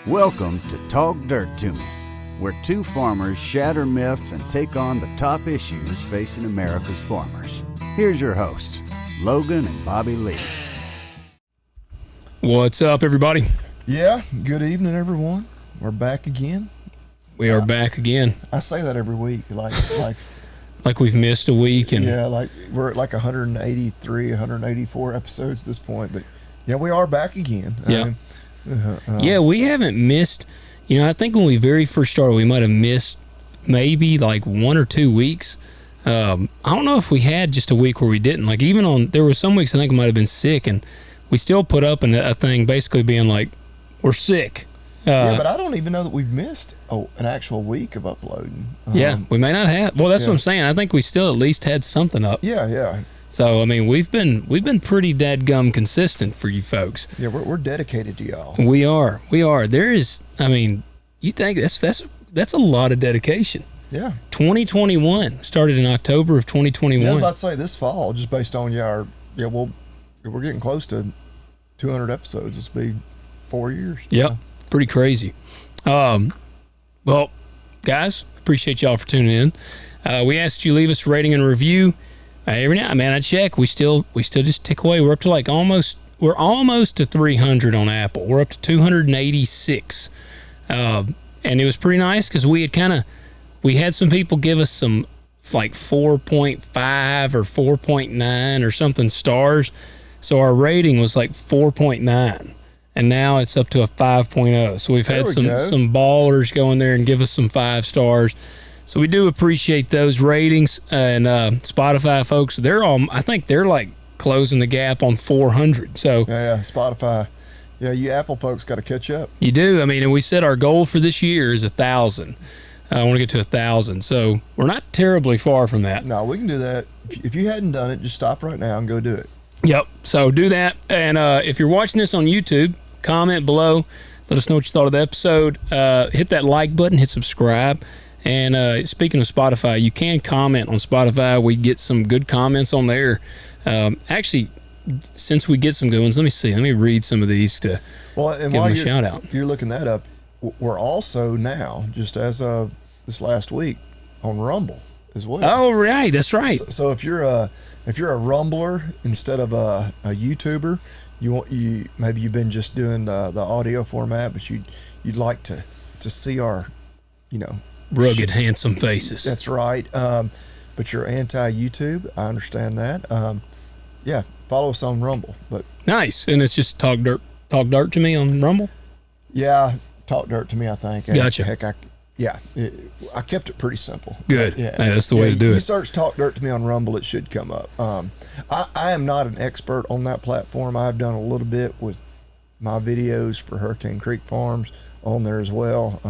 Welcome to Talk Dirt to Me, where two farmers shatter myths and take on the top issues facing America's farmers. Here's your hosts, Logan and Bobby Lee. What's up, everybody? Yeah, good evening, everyone. We're back again. We are back again. I say that every week, like we've missed a week, and yeah, like we're at like 183, 184 episodes at this point. But yeah, we are back again. Yeah. Yeah, we haven't missed, I think when we very first started, we might have missed maybe like 1 or 2 weeks. I don't know if we had just a week where we didn't. Like there were some weeks I think we might have been sick, and we still put up a thing basically being like, we're sick. Yeah, but I don't even know that we've missed an actual week of uploading. Yeah, we may not have. Well, that's what I'm saying. I think we still at least had something up. Yeah. So, we've been pretty dadgum consistent for you folks. Yeah, we're dedicated to y'all. We are. There is, you think that's a lot of dedication. Yeah. 2021 started in October of 2021. Yeah, I was about to say this fall, just based on we're getting close to 200 episodes. This will be 4 years. Yep. Pretty crazy. Well, guys, appreciate y'all for tuning in. We asked you leave us a rating and review. Every now, I check. We still just tick away. We're up to we're almost to 300 on Apple. We're up to 286. And it was pretty nice because we had some people give us some like 4.5 or 4.9 or something stars. So our rating was like 4.9. And now it's up to a 5.0. So we've had some ballers go in there and give us some 5 stars. So we do appreciate those ratings. And Spotify folks, I think they're like closing the gap on 400. So yeah, Spotify. Yeah, you Apple folks got to catch up. You do. And we said our goal for this year is 1,000. I want to get to 1,000. So we're not terribly far from that. No, we can do that. If you hadn't done it, just stop right now and go do it. Yep. So do that. And if you're watching this on YouTube, comment below. Let us know what you thought of the episode. Hit that like button. Hit subscribe. And speaking of Spotify, you can comment on Spotify. We get some good comments on there. Actually, since we get some good ones, let me see. Let me read some of these to give them a shout out. You're looking that up. We're also now, just as of this last week, on Rumble as well. Oh, right. That's right. So if you're a Rumbler instead of a YouTuber, maybe you've been just doing the audio format, but you'd like to see our, rugged, handsome faces. That's right. But you're anti-YouTube. I understand that. Yeah, follow us on Rumble. But nice. And it's just Talk Dirt to Me on Rumble? Yeah, Talk Dirt to Me, I think. Gotcha. Heck, I kept it pretty simple. Good. Yeah, that's the way to do it. You search Talk Dirt to Me on Rumble, it should come up. I am not an expert on that platform. I've done a little bit with my videos for Hurricane Creek Farms on there as well.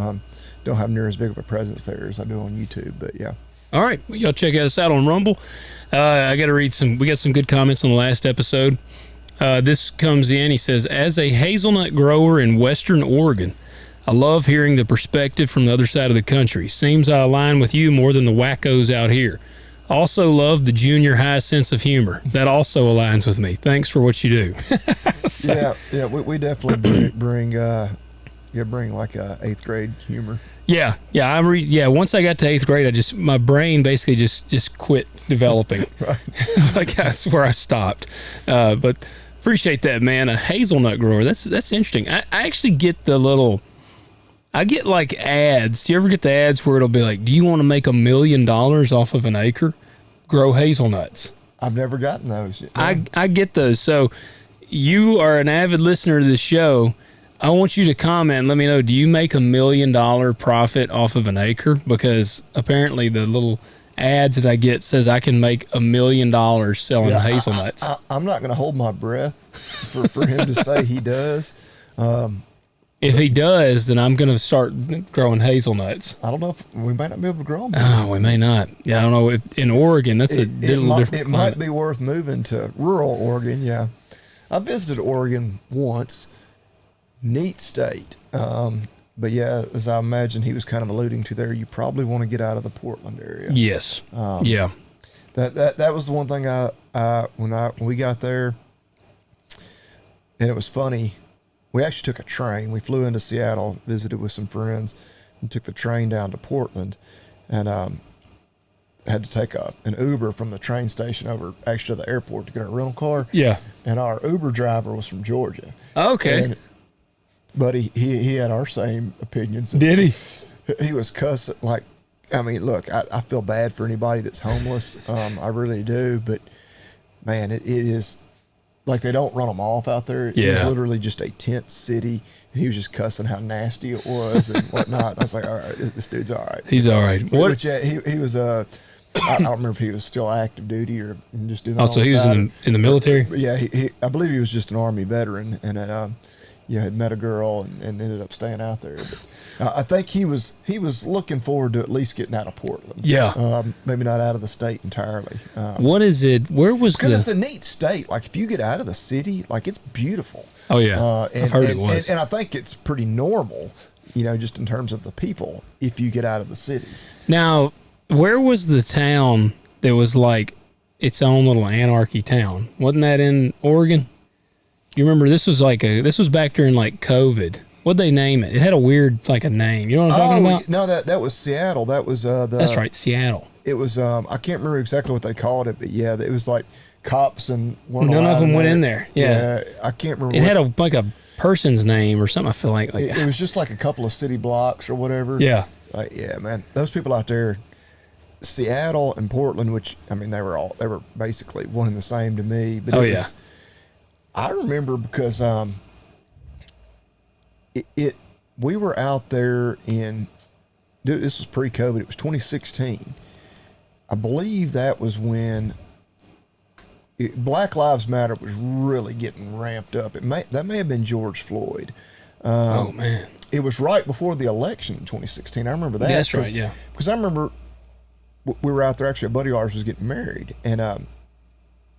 Don't have near as big of a presence there as I do on YouTube, but yeah. All right, well, y'all check us out on Rumble. I got to read we got some good comments on the last episode. This comes in, he says, as a hazelnut grower in Western Oregon, I love hearing the perspective from the other side of the country. Seems I align with you more than the wackos out here. Also love the junior high sense of humor. That also aligns with me. Thanks for what you do. We definitely bring like a 8th grade humor. Yeah. Once I got to 8th grade, my brain basically just quit developing. Right. Like that's where I stopped. But appreciate that, man. A hazelnut grower. That's interesting. I actually get I get like ads. Do you ever get the ads where it'll be like, do you want to make $1 million off of an acre? Grow hazelnuts. I've never gotten those yet. I get those. So you are an avid listener to the show. I want you to comment and let me know, do you make $1 million profit off of an acre? Because apparently the little ads that I get says I can make $1 million selling hazelnuts. I'm not going to hold my breath for him to say he does. If he does, then I'm going to start growing hazelnuts. I don't know if we might not be able to grow them. Oh, we may not. Yeah, I don't know. If in Oregon, that's a little different. It might be worth moving to rural Oregon, yeah. I visited Oregon once. Neat state. But yeah, as I imagine he was kind of alluding to there, you probably want to get out of the Portland area. Yes. Yeah. That was the one thing when we got there, and it was funny. we actually took a train. We flew into Seattle, visited with some friends, and took the train down to Portland, and had to take an Uber from the train station over actually to the airport to get a rental car. Yeah. And our Uber driver was from Georgia. Okay. But he had our same opinions. Did he? He was cussing like, I mean, look, I feel bad for anybody that's homeless. I really do. But man, it is like they don't run them off out there. It was literally just a tent city. And he was just cussing how nasty it was and whatnot. I was like, all right, this dude's all right. He's all right. What? But yeah, he was I don't remember if he was still active duty or just doing. Oh, so he was in the military. Yeah, he I believe he was just an Army veteran, and had met a girl and ended up staying out there. But I think he was looking forward to at least getting out of Portland. Yeah, maybe not out of the state entirely. What is it? Where was because it's a neat state. Like if you get out of the city, like it's beautiful. Oh yeah, I've heard it was, and I think it's pretty normal. Just in terms of the people, if you get out of the city. Now, where was the town that was like its own little anarchy town? Wasn't that in Oregon? You remember this was back during like COVID. What'd they name it? It had a weird a name. You know what I'm talking about? No, that was Seattle. That was That's right, Seattle. It was I can't remember exactly what they called it, but yeah, it was like cops and none of them went in there. Yeah, I can't remember. It had a person's name or something. I feel like it was just like a couple of city blocks or whatever. Yeah, yeah, man, those people out there. Seattle and Portland, which I mean, they were basically one and the same to me. But I remember because we were out there this was pre-COVID. It was 2016. I believe that was when Black Lives Matter was really getting ramped up. That may have been George Floyd. Oh man, it was right before the election in 2016. I remember that. That's right. Yeah, because I remember. We were out there, actually a buddy of ours was getting married, and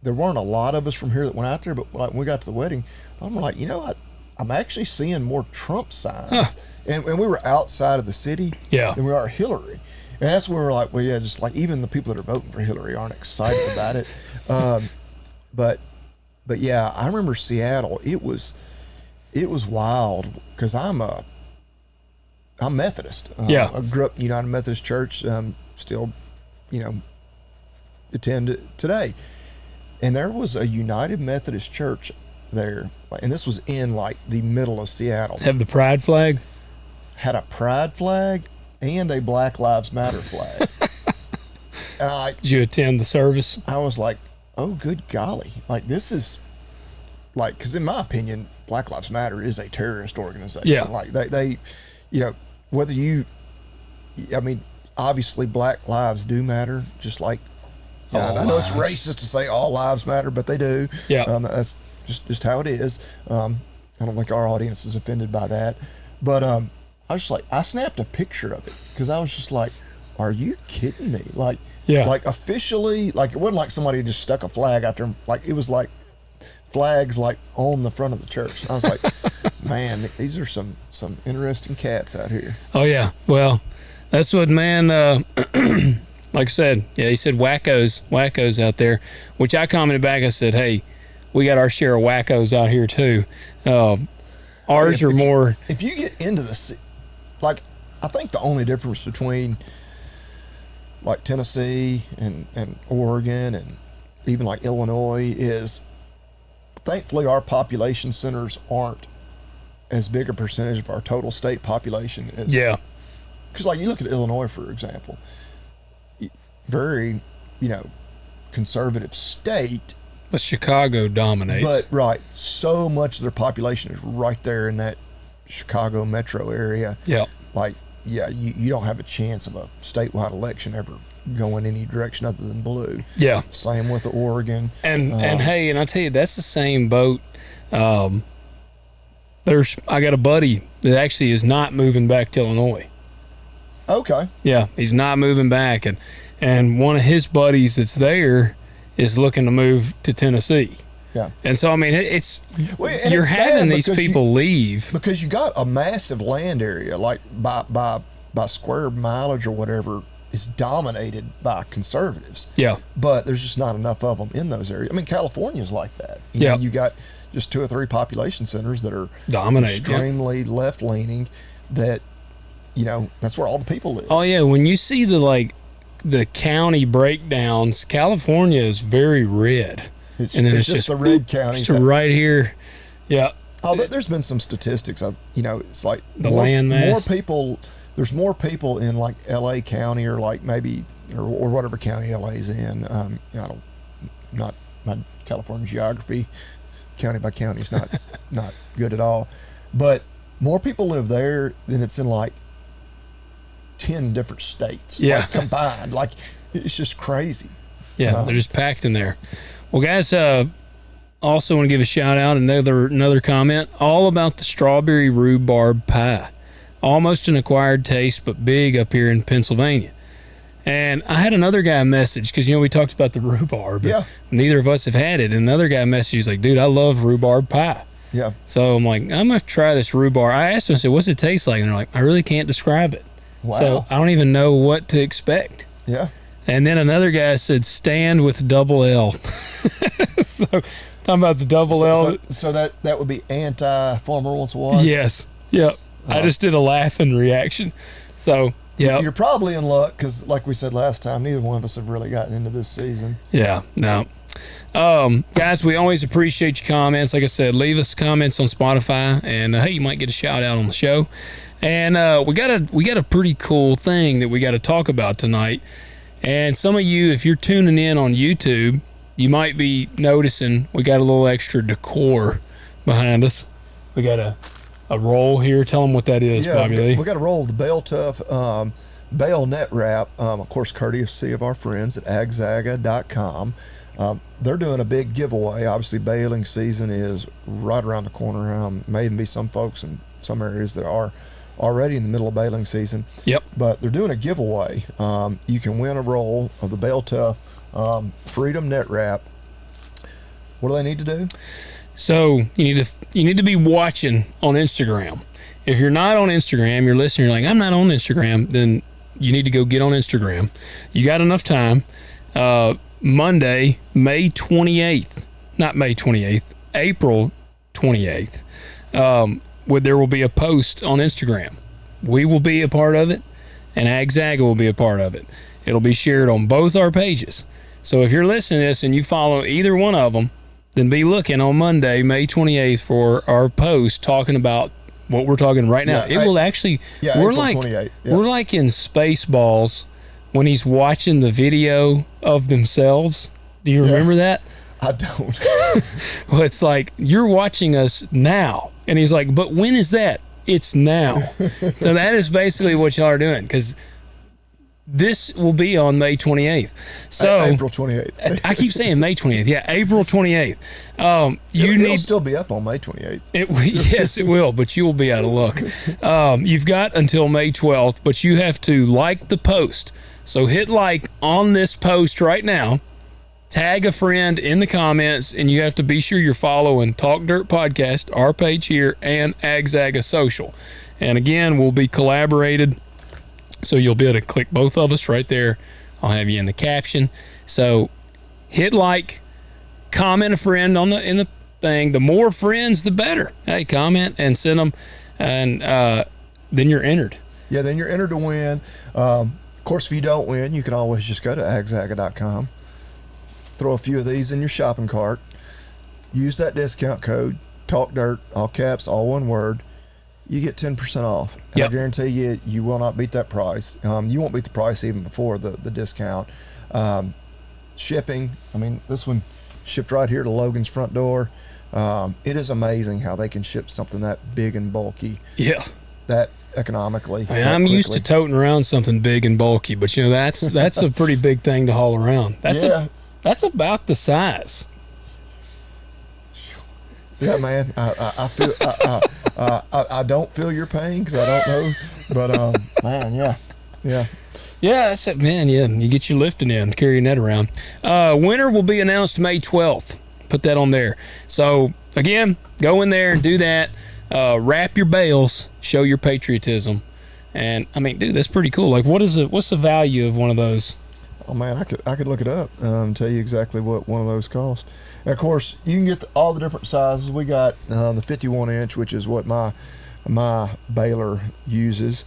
there weren't a lot of us from here that went out there, but like when we got to the wedding, I'm like, I'm actually seeing more Trump signs. And we were outside of the city than we are Hillary. And that's when we were like, well, yeah, just like even the people that are voting for Hillary aren't excited about it. But yeah, I remember Seattle, it was wild because I'm Methodist. I grew up United Methodist Church, still attend it today. And there was a United Methodist Church there, and this was in like the middle of Seattle. Have the pride flag? Had a pride flag and a Black Lives Matter flag. And did you attend the service? I was like, oh good golly, like this is like, because in my opinion, Black Lives Matter is a terrorist organization. Yeah, like they whether I mean, obviously black lives do matter, just like I know it's racist to say all lives matter, but they do. Yeah, that's just how it is. I don't think our audience is offended by that, but I was just like, I snapped a picture of it because I was just like, are you kidding me? Like, like officially, like it wasn't like somebody just stuck a flag out there. Like it was like flags like on the front of the church. And I was like, man, these are some interesting cats out here. Oh yeah, well. That's what, man, like I said, he said wackos out there, which I commented back. I said, hey, we got our share of wackos out here too. Ours are more. If you get into like, I think the only difference between like Tennessee and Oregon and even like Illinois is thankfully our population centers aren't as big a percentage of our total state population as. Yeah. Because like you look at Illinois, for example, very, conservative state. But Chicago dominates. But right, so much of their population is right there in that Chicago metro area. Yeah. Like, yeah, you don't have a chance of a statewide election ever going any direction other than blue. Yeah. Same with Oregon. And hey, and I tell you, that's the same boat. I got a buddy that actually is not moving back to Illinois. Okay. Yeah, he's not moving back, and one of his buddies that's there is looking to move to Tennessee. Yeah. And so I mean, you're having these people leave because you got a massive land area, like by square mileage or whatever, is dominated by conservatives. Yeah. But there's just not enough of them in those areas. I mean, California's like that. You got just 2 or 3 population centers that are Dominate, extremely left leaning. That, you know, that's where all the people live. Oh yeah, when you see the county breakdowns, California is very red, It's just the red counties. just right here. Yeah. Oh, there's been some statistics of, you know, it's like The land mass. more people. There's more people in like L.A. County or like maybe or whatever county L.A.'s in. You know, not my California geography, county by county is not not good at all, but more people live there than it's in like 10 different states. Yeah. Like, combined. Like, it's just crazy. Yeah, they're just packed in there. Well, guys, also want to give a shout out, another comment, all about the strawberry rhubarb pie. Almost an acquired taste, but big up here in Pennsylvania. And I had another guy message, because, you know, we talked about the rhubarb. Yeah. Neither of us have had it. And another guy messaged, he's like, dude, I love rhubarb pie. Yeah. So I'm like, I'm going to have to try this rhubarb. I asked him, I said, what's it taste like? And they're like, I really can't describe it. Wow. So I don't even know what to expect. Yeah. And then another guy said, stand with double L. So, talking about the double L. So that would be anti-former once was? Yes. Yep. I just did a laughing reaction. So, yeah. You're probably in luck because, like we said last time, neither one of us have really gotten into this season. Yeah. No. Guys, we always appreciate your comments. Like I said, leave us comments on Spotify, and hey, you might get a shout out on the show. And we got a pretty cool thing that we got to talk about tonight. And some of you, if you're tuning in on YouTube, you might be noticing we got a little extra decor behind us. We got a roll here. Tell them what that is, Bobby Lee. We got a roll of the Bale Tough Bale Net Wrap, of course, courtesy of our friends at agzaga.com. They're doing a big giveaway. Obviously, baling season is right around the corner. May even be some folks in some areas that are already in the middle of baling season. Yep. But they're doing a giveaway. You can win a roll of the Bale Tough Freedom Net Wrap. What do they need to do? So you need to be watching on Instagram. If you're not on Instagram, you're listening, you're like, I'm not on Instagram, then you need to go get on Instagram. You got enough time. Monday, May 28th, not May 28th, April 28th, there will be a post on Instagram. We will be a part of it, and Agzaga will be a part of it. It'll be shared on both our pages. So if you're listening to this and you follow either one of them, then be looking on Monday, May 28th, for our post talking about what we're talking right now. Yeah, it will actually, April 28th. Yeah. We're like in Spaceballs when he's watching the video of themselves. Do you remember that? I don't. Well, it's like, you're watching us now. And he's like, but when is that? It's now. So that is basically what y'all are doing, because this will be on May 28th. So April 28th. I keep saying May 28th. Yeah, April 28th. It'll still be up on May 28th. Yes, it will, but you will be out of luck. You've got until May 12th, but you have to like the post. So hit like on this post right now, tag a friend in the comments, and you have to be sure you're following Talk Dirt Podcast, our page here, and Agzaga Social. And again, we'll be collaborated, so you'll be able to click both of us right there. I'll have you in the caption. So hit like, comment a friend in the thing. The more friends, the better. Hey, comment and send them, and then you're entered. Yeah, then you're entered to win. Of course, if you don't win, you can always just go to agzaga.com, throw a few of these in your shopping cart, use that discount code, TALKDIRT, all caps, all one word. You get 10% off. And Yep. I guarantee you will not beat that price. You won't beat the price even before the discount. Shipping, I mean, this one shipped right here to Logan's front door. It is amazing how they can ship something that big and bulky, Yeah. that economically. I mean, that I'm used to quickly. toting around something big and bulky, but you know, that's a pretty big thing to haul around. That's about the size. Yeah, man. I feel I don't feel your pain because I don't know, but man, yeah. Yeah, that's it, man. Yeah, you get your lifting in, carrying that around. Winner will be announced May 12th. Put that on there. So again, go in there and do that. Wrap your bales, show your patriotism, and I mean, dude, that's pretty cool. Like, what's the value of one of those? Oh man, I could look it up, tell you exactly what one of those cost. And of course, you can get all the different sizes. We got the 51 inch, which is what my baler uses.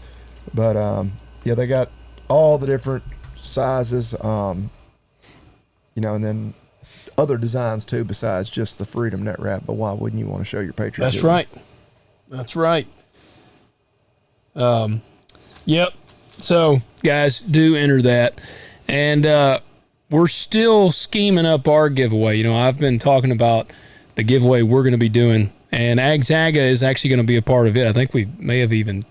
But yeah, they got all the different sizes. And then other designs too, besides just the Freedom net wrap. But why wouldn't you want to show your patriotism? That's right. That's right. Yep. So, guys, do enter that. And we're still scheming up our giveaway. I've been talking about the giveaway we're going to be doing, and Agzaga is actually going to be a part of it. I think we may have even,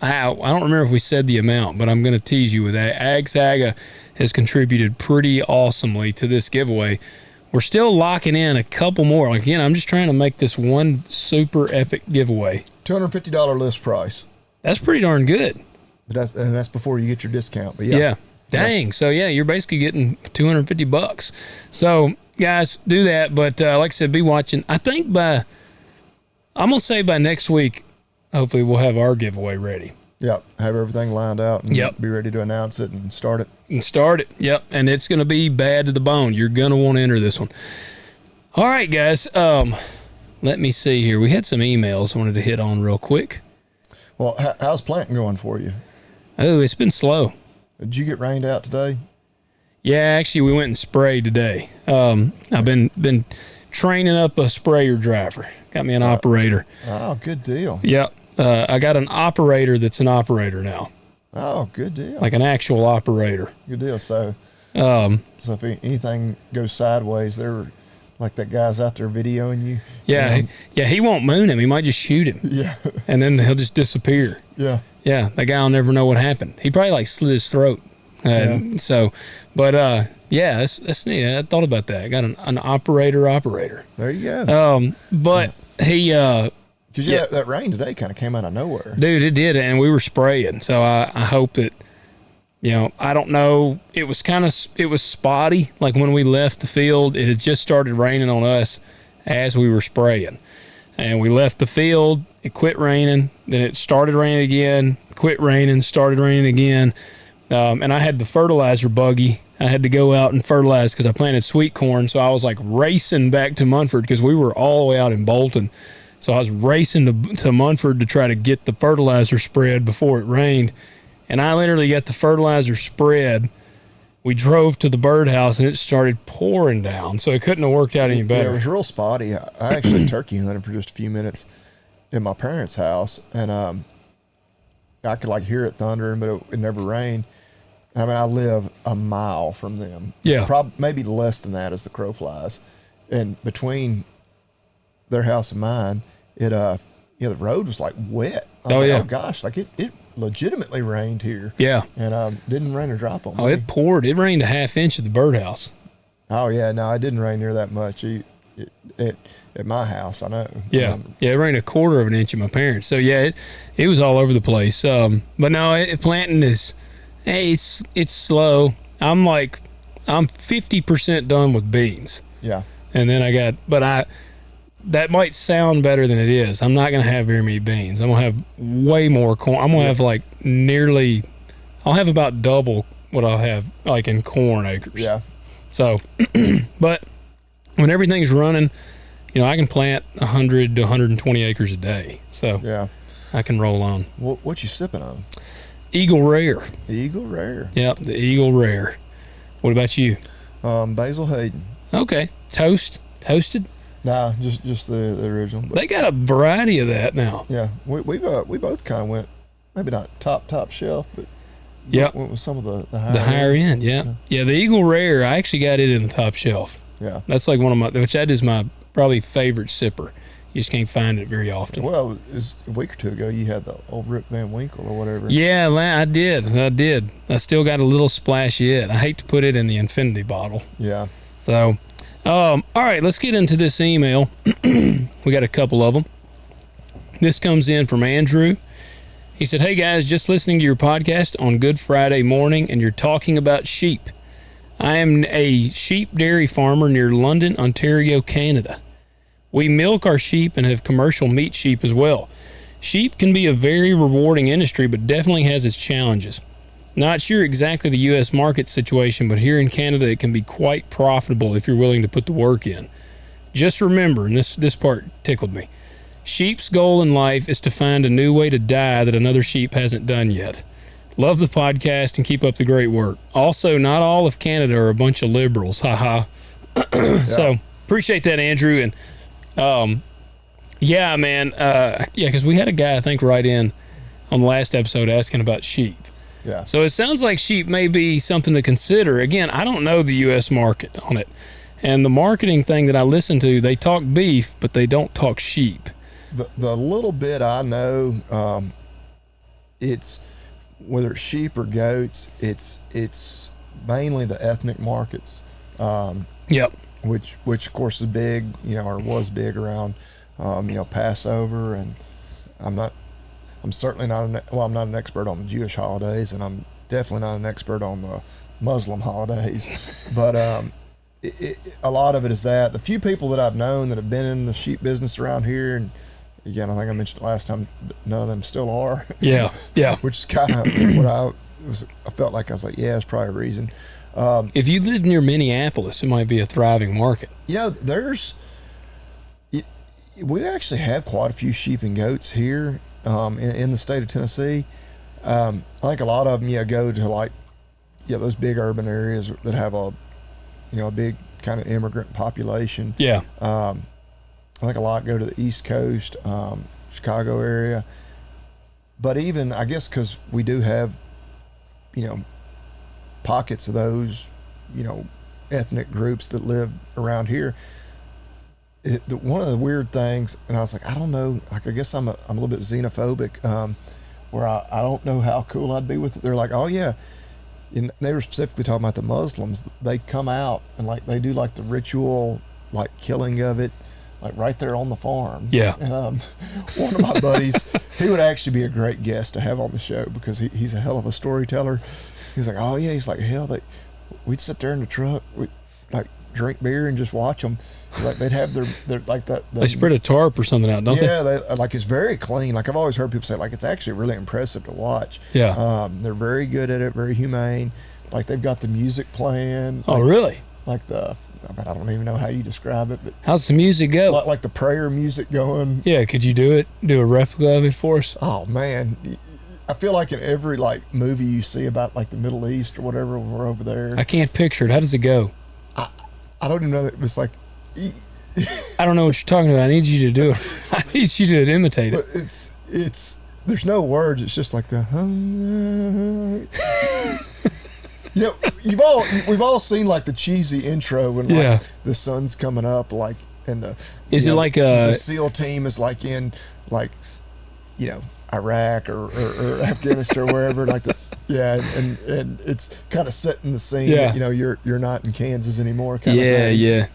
I don't remember if we said the amount, but I'm going to tease you with that. Agzaga has contributed pretty awesomely to this giveaway. We're still locking in a couple more. Like, again, I'm just trying to make this one super epic giveaway. $250 list price. That's pretty darn good. But that's before you get your discount. But yeah. Dang. So yeah, you're basically getting $250. So guys, do that. But like I said, be watching. I think I'm gonna say by next week, hopefully we'll have our giveaway ready. Yep. Have everything lined out and be ready to announce it and start it. Yep. And it's gonna be bad to the bone. You're gonna want to enter this one. All right, guys. Let me see here. We had some emails I wanted to hit on real quick. Well, how's planting going for you? Oh, it's been slow. Did you get rained out today? Yeah, actually, we went and sprayed today. I've been training up a sprayer driver. Got me an operator. Oh, good deal. Yep. I got an operator that's an operator now. Oh, good deal. Like an actual operator. Good deal. So if anything goes sideways, they're like that guy's out there videoing you. Yeah, he won't moon him. He might just shoot him. Yeah. And then he'll just disappear. Yeah. Yeah, that guy will never know what happened. He probably slit his throat. So, but that's neat. I thought about that. I got an operator. There you go. But he because that rain today kind of came out of nowhere. Dude, it did, and we were spraying. So I hope that I don't know. It was spotty. Like when we left the field, it had just started raining on us as we were spraying, and we left the field. It quit raining, then it started raining again, quit raining, started raining again. And I had the fertilizer buggy. I had to go out and fertilize because I planted sweet corn. So I was racing back to Munford because we were all the way out in Bolton. So I was racing to Munford to try to get the fertilizer spread before it rained. And I literally got the fertilizer spread. We drove to the birdhouse and it started pouring down. So it couldn't have worked out any better. Yeah, it was real spotty. I actually turkey hunted for just a few minutes in my parents' house, and I could hear it thundering, but it never rained. I mean, I live a mile from them. Yeah. Maybe less than that as the crow flies. And between their house and mine, the road was wet. I was oh gosh, it legitimately rained here. Yeah. And didn't rain a drop on me. Oh, it poured. It rained a half inch at the birdhouse. Oh yeah, no, it didn't rain near that much. At my house, I know. Yeah, it rained a quarter of an inch at my parents. So yeah, it was all over the place. But no, planting is, it's slow. I'm 50% done with beans. Yeah. And then that might sound better than it is. I'm not gonna have very many beans. I'm gonna have way more corn. I'm gonna have I'll have about double what I'll have in corn acres. Yeah. So, but when everything's running, I can plant 100 to 120 acres a day. So yeah, I can roll on. What you sipping on? Eagle Rare. Eagle Rare. Yep, the Eagle Rare. What about you? Basil Hayden. Okay. Toasted? Nah, just the original. They got a variety of that now. Yeah, we both kind of went, maybe not top shelf, but yep, went with some of the higher end. Yeah. The Eagle Rare. I actually got it in the top shelf. Yeah, that's one of that is my probably favorite sipper. You just can't find it very often. Well, a week or two ago, you had the old Rip Van Winkle or whatever. Yeah, I did. I still got a little splash yet. I hate to put it in the infinity bottle. Yeah. So, all right, let's get into this email. We got a couple of them. This comes in from Andrew. He said, "Hey guys, just listening to your podcast on Good Friday morning, and you're talking about sheep. I am a sheep dairy farmer near London, Ontario, Canada. We milk our sheep and have commercial meat sheep as well. Sheep can be a very rewarding industry, but definitely has its challenges. Not sure exactly the U.S. market situation, but here in Canada it can be quite profitable if you're willing to put the work in. Just remember, and this part tickled me, sheep's goal in life is to find a new way to die that another sheep hasn't done yet. Love the podcast and keep up the great work. Also, not all of Canada are a bunch of liberals. Haha. So appreciate that, Andrew. And yeah, man. Because we had a guy I think write in on the last episode asking about sheep. Yeah. So it sounds like sheep may be something to consider. Again, I don't know the U.S. market on it. And the marketing thing that I listen to, they talk beef, but they don't talk sheep. The little bit I know, it's whether it's sheep or goats, it's mainly the ethnic markets. Yep. Which of course is big, or was big around, Passover, and I'm certainly not I'm not an expert on the Jewish holidays, and I'm definitely not an expert on the Muslim holidays, but a lot of it is that the few people that I've known that have been in the sheep business around here, and again, I think I mentioned last time, none of them still are. Yeah. Which is kind of what I felt like. I was like, yeah, it's probably a reason. If you live near Minneapolis, it might be a thriving market. We actually have quite a few sheep and goats here in the state of Tennessee. I think a lot of them, go to those big urban areas that have a big kind of immigrant population. Yeah. I think a lot go to the East Coast, Chicago area. But even, I guess, because we do have, pockets of those, ethnic groups that live around here. One of the weird things, and I was like, I don't know, I guess I'm a little bit xenophobic, where I don't know how cool I'd be with it. They're like, oh yeah. And they were specifically talking about the Muslims. They come out and they do the ritual, killing of it, right there on the farm. Yeah. And one of my buddies, he would actually be a great guest to have on the show because he's a hell of a storyteller. He's like, oh yeah. He's like, hell, we'd sit there in the truck, we'd drink beer and just watch them. They'd have their they spread a tarp or something out, don't they? Yeah, it's very clean. I've always heard people say it's actually really impressive to watch. Yeah. They're very good at it, very humane. They've got the music playing. Oh, really? I don't even know how you describe it, but how's the music go? Like the prayer music going. Yeah, could you do a replica of it for us? Oh man, I feel like in every movie you see about the Middle East or whatever, we're over there. I can't picture it. How does it go? I don't even know that it's I don't know what you're talking about. I need you to do it. I need you to imitate it. It's there's no words. It's just the we've all seen the cheesy intro when the sun's coming up, and the the SEAL team is in Iraq or Afghanistan or wherever, and it's kind of setting the scene that you're not in Kansas anymore kind of thing.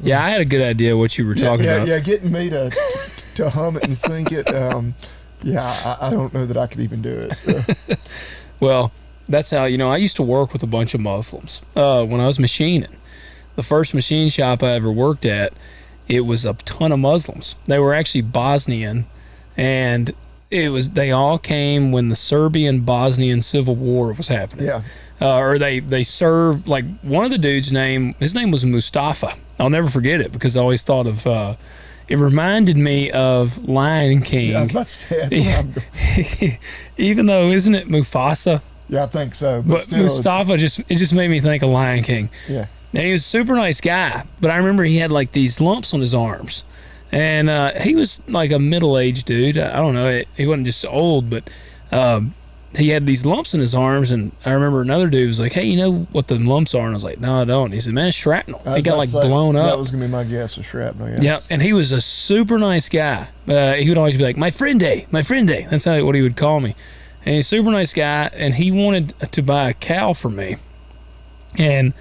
Yeah, I had a good idea what you were talking about. Yeah, getting me to hum it and sing it. I don't know that I could even do it. Well, that's how, I used to work with a bunch of Muslims when I was machining. The first machine shop I ever worked at, it was a ton of Muslims. They were actually Bosnian, and they all came when the Serbian-Bosnian Civil War was happening. Yeah. Or they served, one of the dudes' his name was Mustafa. I'll never forget it because I always thought of, it reminded me of Lion King. Yeah, I was about to say, even though, isn't it Mufasa? Yeah, I think so. But still, Mustafa it just made me think of Lion King. Yeah. And he was a super nice guy, but I remember he had these lumps on his arms. And he was a middle-aged dude. I don't know. He wasn't just old, but he had these lumps in his arms. And I remember another dude was like, hey, you know what the lumps are? And I was like, no, I don't. And he said, man, it's shrapnel. He got blown up. That was going to be my guess was shrapnel, yeah. Yeah, and he was a super nice guy. He would always be like, my friend day. That's what he would call me. And he's a super nice guy, and he wanted to buy a cow for me. And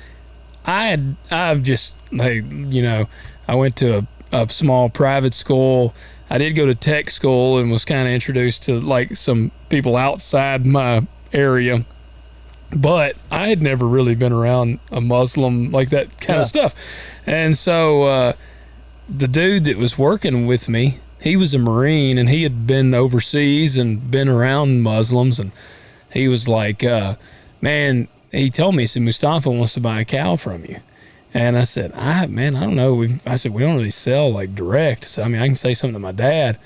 I've just, I went to a small private school. I did go to tech school and was kind of introduced to some people outside my area, but I had never really been around a Muslim that kind of stuff. And so the dude that was working with me, he was a Marine, and he had been overseas and been around Muslims, and he was like, man, he told me, he said, Mustafa wants to buy a cow from you. And I said, I don't know. I said, we don't really sell like direct. So, I mean, I can say something to my dad.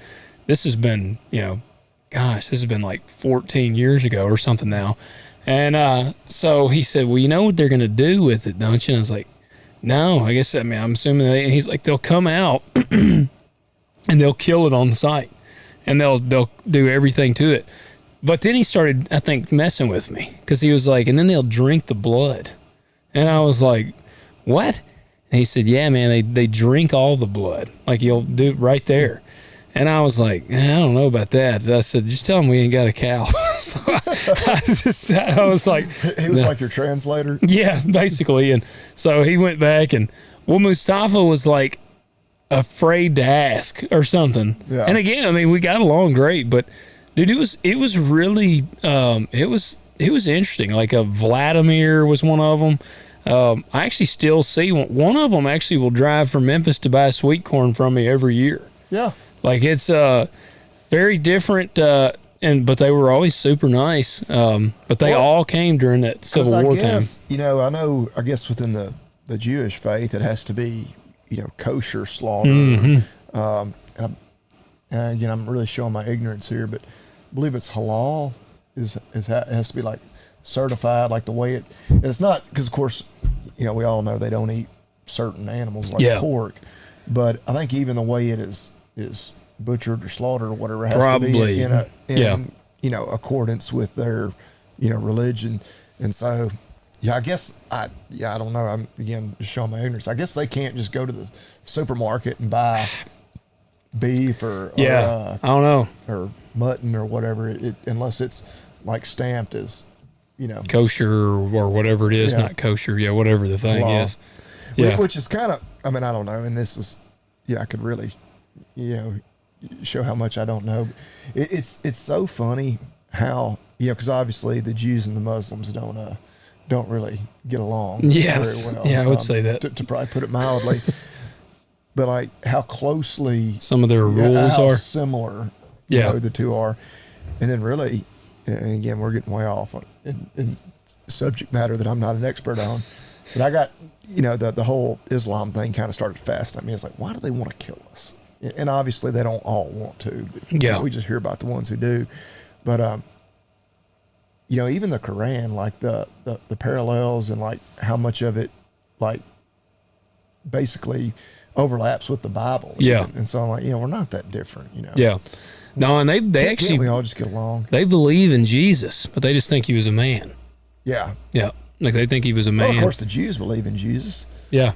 This has been, this has been like 14 years ago or something now. And so he said, well, you know what they're going to do with it, don't you? And I was like, no, I guess, I'm assuming and he's like, they'll come out and they'll kill it on the site and they'll do everything to it. But then he started, I think, messing with me because he was like, and then they'll drink the blood. And I was like, what? And he said, yeah, man, they drink all the blood. Like you'll do it right there. And I was like, I don't know about that. I said, just tell him we ain't got a cow. So I was like. He was like your translator? Yeah, basically. And so he went back and, Mustafa was like afraid to ask or something. Yeah. And again, I mean, we got along great, but dude, it was really, it was interesting. Like Vladimir was one of them. I actually still see one of them actually will drive from Memphis to buy sweet corn from me every year. Yeah. Like it's very different, but they were always super nice. But they all came during that Civil War time. I guess within the Jewish faith, it has to be, kosher slaughter. Mm-hmm. And again, I'm really showing my ignorance here, but I believe it's halal. It has to be like certified, like the way it. And it's not because, of course, we all know they don't eat certain animals like pork, but I think even the way it is butchered or slaughtered or whatever has to be in accordance with their religion. And so I guess I don't know, I'm again just showing my ignorance. I guess they can't just go to the supermarket and buy beef or I don't know, or mutton or whatever unless it's like stamped as kosher or whatever it is. Not kosher, whatever the thing is, which is kind of, I mean, I don't know, and this is I could really show how much I don't know. It's so funny how because obviously the Jews and the Muslims don't really get along very well. I would say that to probably put it mildly. But like how closely some of their rules how are similar, the two are, and then really, and again we're getting way off in subject matter that I'm not an expert on, but I got the whole Islam thing kind of started fascinating me. It's like, why do they want to kill us? And obviously they don't all want to. But, we just hear about the ones who do, but even the Quran, like the parallels and like how much of it like basically overlaps with the Bible. And so I'm like, we're not that different, No, and they actually, can't we all just get along? They believe in Jesus, but they just think he was a man. Yeah. Like they think he was a man. Well, of course the Jews believe in Jesus. Yeah.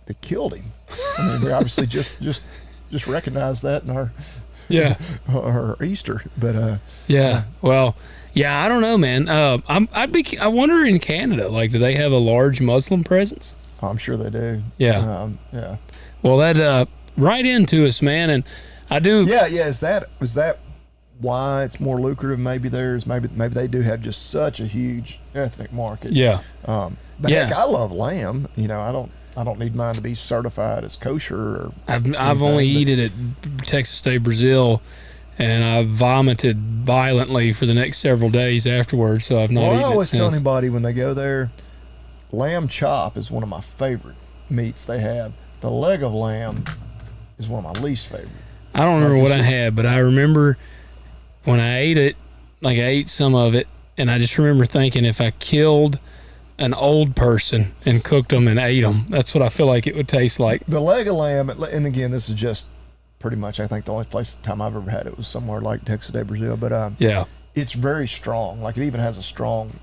They killed him. I mean, we obviously just recognize that in our our Easter, but well, I don't know, man. I wonder in Canada, like, do they have a large Muslim presence? I'm sure they do. Yeah. Well, that right into us, man, and I do. Yeah. Is that why it's more lucrative? Maybe maybe they do have just such a huge ethnic market. Yeah. But heck, I love lamb. I don't need mine to be certified as kosher. Or I've only eaten it at Texas State, Brazil, and I vomited violently for the next several days afterwards. So I've not eaten it since. I always tell anybody when they go there, lamb chop is one of my favorite meats they have. The leg of lamb is one of my least favorite. I don't remember what I had, but I remember when I ate it, like I ate some of it, and I just remember thinking if I killed an old person and cooked them and ate them, that's what I feel like it would taste like. The leg of lamb, and again, this is just pretty much, I think the only time I've ever had it was somewhere like Texas Day, Brazil, but it's very strong. Like it even has a strong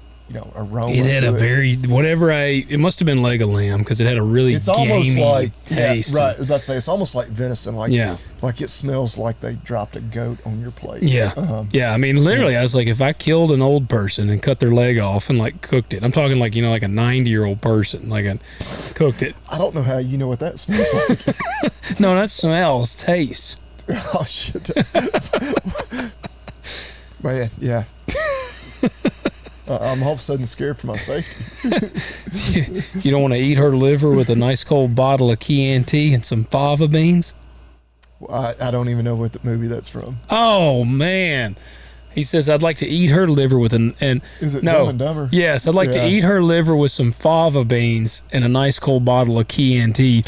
aroma. It had a very, whatever it must have been leg of lamb because it had a really gamey like, taste. Right, I was about to say, it's almost like venison. Like, like it smells like they dropped a goat on your plate. Yeah. I mean, literally, I was like, if I killed an old person and cut their leg off and like cooked it, I'm talking like, like a 90-year-old person, like I cooked it. I don't know how you know what that smells like. No, that smells, taste. Oh, shit. Man, yeah. I'm all of a sudden scared for my safety. You don't want to eat her liver with a nice cold bottle of Chianti and some fava beans? I don't even know what the movie that's from. Oh, man. He says, I'd like to eat her liver with Is it Dumb and Dumber? Yes, I'd like to eat her liver with some fava beans and a nice cold bottle of Chianti.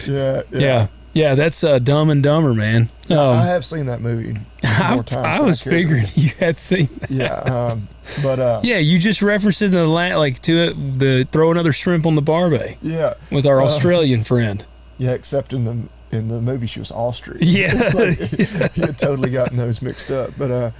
Yeah, that's Dumb and Dumber, man. I have seen that movie more times. I was figuring you had seen that. Yeah, but yeah, you just referenced it the throw another shrimp on the barbie. Yeah, with our Australian friend. Yeah, except in the movie she was Austrian. Yeah, he had totally gotten those mixed up. But I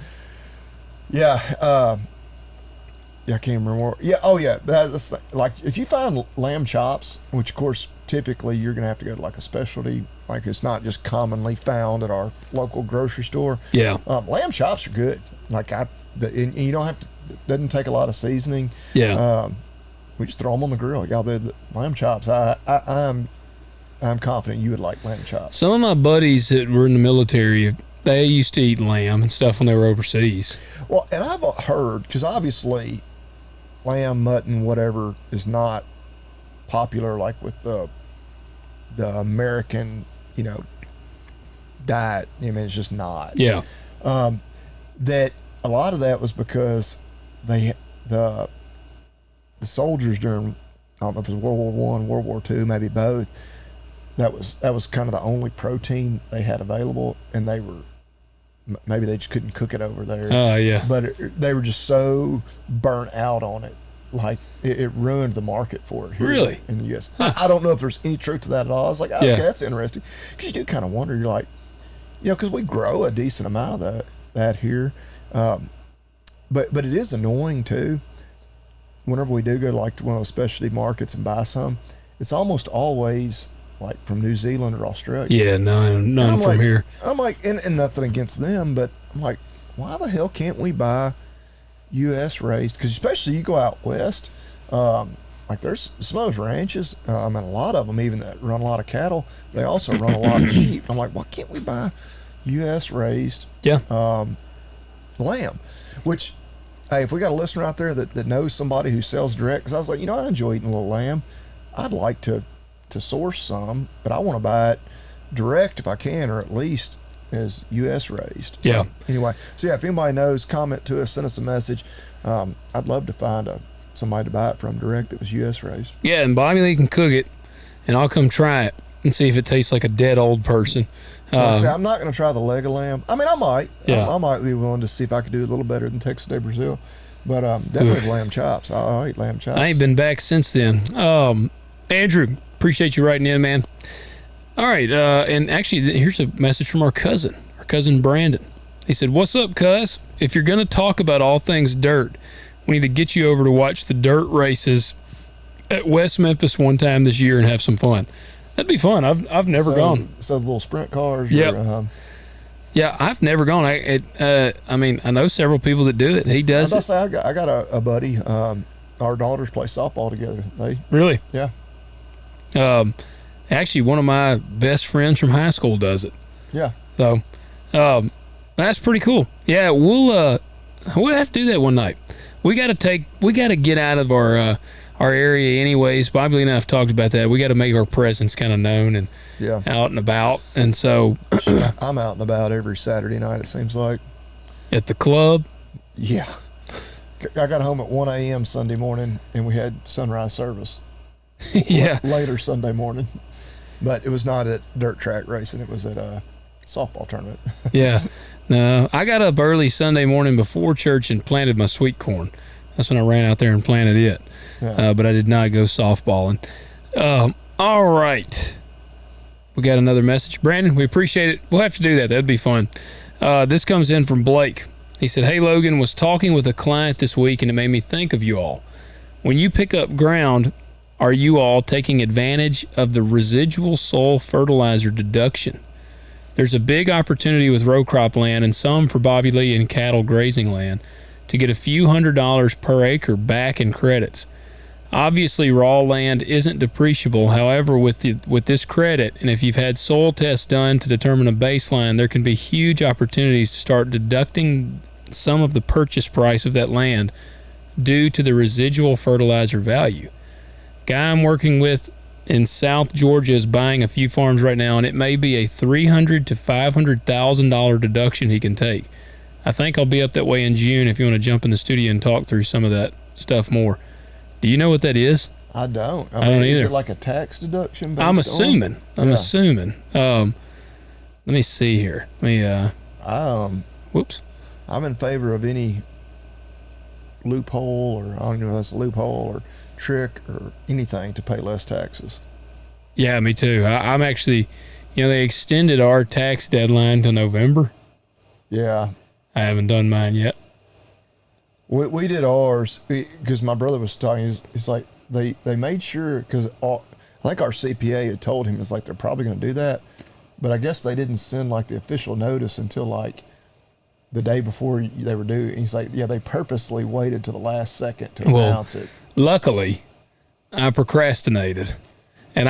can't remember more. Yeah, that's like if you find lamb chops, which of course typically you're gonna have to go to like a specialty, like it's not just commonly found at our local grocery store. Yeah, lamb chops are good. Like and you don't have to. It doesn't take a lot of seasoning. Yeah, we just throw them on the grill. Yeah, the lamb chops. I'm confident you would like lamb chops. Some of my buddies that were in the military, they used to eat lamb and stuff when they were overseas. Well, and I've heard, because obviously lamb, mutton, whatever is not popular like with the American, diet. I mean, it's just not. Yeah. That a lot of that was because the soldiers during, I don't know if it was World War I, World War II, maybe both. That was kind of the only protein they had available, and maybe they just couldn't cook it over there. Yeah. But they were just so burnt out on it, like it ruined the market for it here really in the U.S. I don't know if there's any truth to that at all. I was like, okay, that's interesting, because you do kind of wonder. You're like, because we grow a decent amount of that here, but it is annoying too. Whenever we do go to like one of those specialty markets and buy some, it's almost always like from New Zealand or Australia. Yeah, none from here. I'm like, and nothing against them, but I'm like, why the hell can't we buy U.S. raised? Because especially you go out west, like there's some of those ranches, and a lot of them even that run a lot of cattle, they also run a lot of sheep. I'm like, why can't we buy U.S. raised lamb? Which, hey, if we got a listener out there that knows somebody who sells direct, because I was like, I enjoy eating a little lamb. I'd like to source some, but I want to buy it direct if I can, or at least as U.S. raised. Yeah. So, anyway, if anybody knows, comment to us, send us a message. I'd love to find somebody to buy it from direct that was U.S. raised. Yeah, and Bobby Lee can cook it, and I'll come try it and see if it tastes like a dead old person. I'm not going to try the leg of lamb. I mean, I might. Yeah. I might be willing to see if I could do a little better than Texas de Brazil, but definitely lamb chops. I'll eat lamb chops. I ain't been back since then. Andrew, appreciate you writing in, man. All right, and actually, here's a message from our cousin Brandon. He said, "What's up, cuz? If you're going to talk about all things dirt, we need to get you over to watch the dirt races at West Memphis one time this year and have some fun." That'd be fun. I've never gone. So the little sprint cars. Yep. Yeah, I've never gone. I mean, I know several people that do it. He does it. I got a buddy. Our daughters play softball together. Really? Yeah. Actually, one of my best friends from high school does it. Yeah. So, that's pretty cool. Yeah, we'll have to do that one night. We got to get out of our area anyways. Bobby Lee and I have talked about that. We got to make our presence kind of known and out and about. And so I'm out and about every Saturday night, it seems like. At the club? Yeah. I got home at 1 a.m. Sunday morning, and we had sunrise service. Yeah. Later Sunday morning. But it was not at dirt track racing. It was at a softball tournament. Yeah. No, I got up early Sunday morning before church and planted my sweet corn. That's when I ran out there and planted it. Yeah. But I did not go softballing. All right. We got another message. Brandon, we appreciate it. We'll have to do that. That'd be fun. This comes in from Blake. He said, "Hey, Logan, was talking with a client this week, and it made me think of you all. When you pick up ground, are you all taking advantage of the residual soil fertilizer deduction? There's a big opportunity with row crop land and some for Bobby Lee and cattle grazing land to get a few $100s per acre back in credits. Obviously, raw land isn't depreciable. However, with this credit, and if you've had soil tests done to determine a baseline, there can be huge opportunities to start deducting some of the purchase price of that land due to the residual fertilizer value. Guy I'm working with in South Georgia is buying a few farms right now, and it may be a $300,000 to $500,000 deduction he can take. I think I'll be up that way in June if you want to jump in the studio and talk through some of that stuff more. Do you know what that is? I don't. I don't is either. it like a tax deduction? Based I'm assuming. On? Let me see here. Whoops. I'm in favor of any loophole, or I don't know if that's a loophole or trick or anything to pay less taxes. Yeah, me too. I'm actually, they extended our tax deadline to November. Yeah. I haven't done mine yet. We did ours because my brother was talking. He's like, they made sure, because I think our CPA had told him, it's like they're probably going to do that. But I guess they didn't send like the official notice until like the day before they were due. And he's like, yeah, they purposely waited to the last second to announce it. Luckily, I procrastinated, and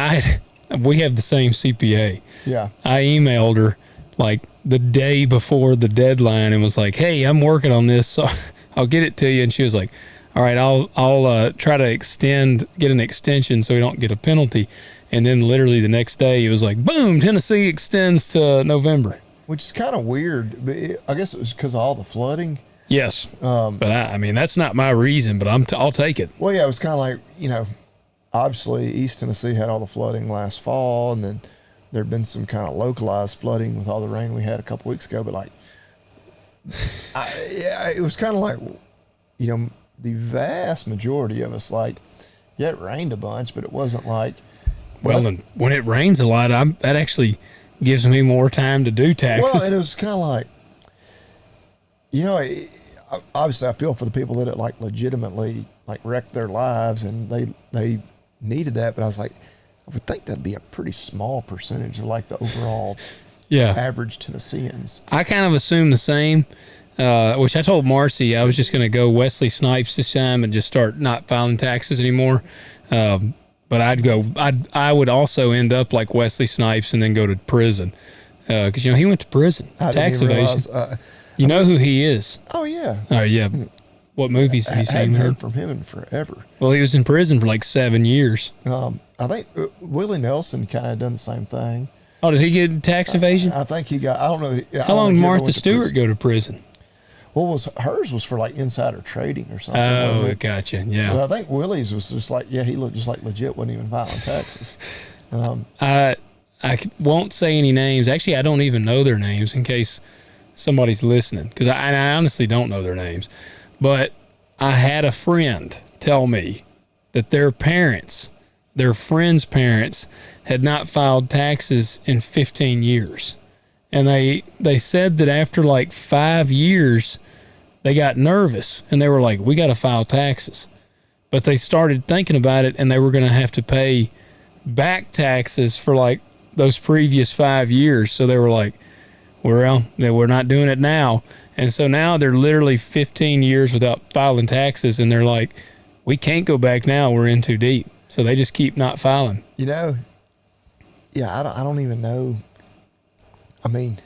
we have the same CPA. Yeah. I emailed her like the day before the deadline and was like, hey, I'm working on this, so I'll get it to you. And she was like, all right, I'll try to get an extension so we don't get a penalty. And then literally the next day it was like, boom, Tennessee extends to November. Which is kind of weird. But I guess it was because of all the flooding. Yes. But I mean, that's not my reason, but I'll take it. Well, yeah, it was kind of like, obviously East Tennessee had all the flooding last fall, and then there'd been some kind of localized flooding with all the rain we had a couple weeks ago. But like, it was kind of like, the vast majority of us, like, yeah, it rained a bunch, but it wasn't like. Well, and when it rains a lot, that actually gives me more time to do taxes. Well, and it was kind of like, obviously I feel for the people that it like legitimately like wrecked their lives, and they needed that. But I was like, I would think that'd be a pretty small percentage of like the overall average Tennesseans. I kind of assumed the same, which I told Marcy I was just going to go Wesley Snipes this time and just start not filing taxes anymore. But I would also end up like Wesley Snipes and then go to prison. Because, he went to prison. Tax evasion. You know who he is? Oh, yeah. Oh, yeah. What movies have you seen? I haven't heard from him in forever. Well, he was in prison for like 7 years. I think Willie Nelson kind of done the same thing. Oh, did he get tax evasion? I think he got, I don't know. How long did Martha Stewart go to prison? Well, hers was for like insider trading or something. Oh, gotcha. Yeah. But I think Willie's was just like, he looked just like legit, wasn't even filing taxes. I won't say any names. Actually, I don't even know their names in case somebody's listening, because I honestly don't know their names. But I had a friend tell me that their friends' parents, had not filed taxes in 15 years. And they said that after like 5 years, they got nervous and they were like, we got to file taxes. But they started thinking about it, and they were going to have to pay back taxes for like those previous 5 years. So they were like, well, we're not doing it now. And so now they're literally 15 years without filing taxes. And they're like, we can't go back now. We're in too deep. So they just keep not filing. Yeah, I don't even know. I mean,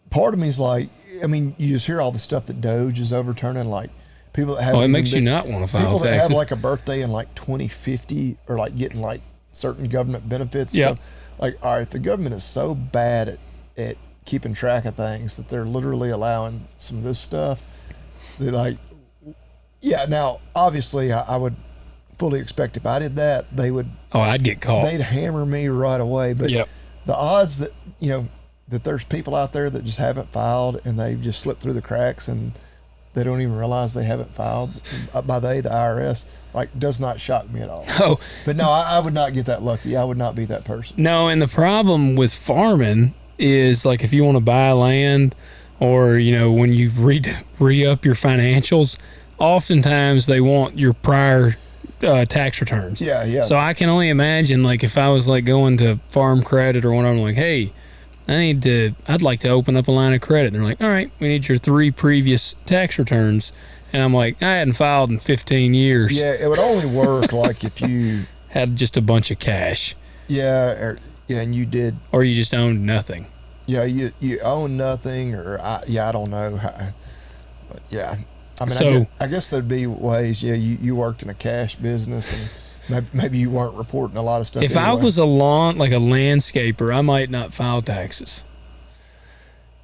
part of me is like, you just hear all the stuff that Doge is overturning, like people that have. Oh, it makes you not want to file people taxes. That have like a birthday in like 2050, or like getting like certain government benefits. Yep. Stuff. Like, all right, if the government is so bad at keeping track of things that they're literally allowing some of this stuff, they're like, now obviously I would fully expect if I did that, they would. Oh, I'd get caught. They'd hammer me right away. But the odds that that there's people out there that just haven't filed and they just slip through the cracks and they don't even realize they haven't filed, by the IRS, like, does not shock me at all. Oh, but no, I would not get that lucky. I would not be that person. No, and the problem with farming is, like, if you want to buy land, or when you re-up your financials, oftentimes they want your prior tax returns. Yeah. So I can only imagine, like, if I was like going to Farm Credit or whatever, I'm like, hey, I'd like to open up a line of credit. And they're like, all right, we need your 3 previous tax returns. And I'm like, I hadn't filed in 15 years. Yeah, it would only work like if you had just a bunch of cash. Yeah, and you did. Or you just owned nothing. Yeah, you own nothing, or I don't know. But yeah. I guess there'd be ways. Yeah, you worked in a cash business, and maybe you weren't reporting a lot of stuff. If anyway. I was a landscaper, I might not file taxes.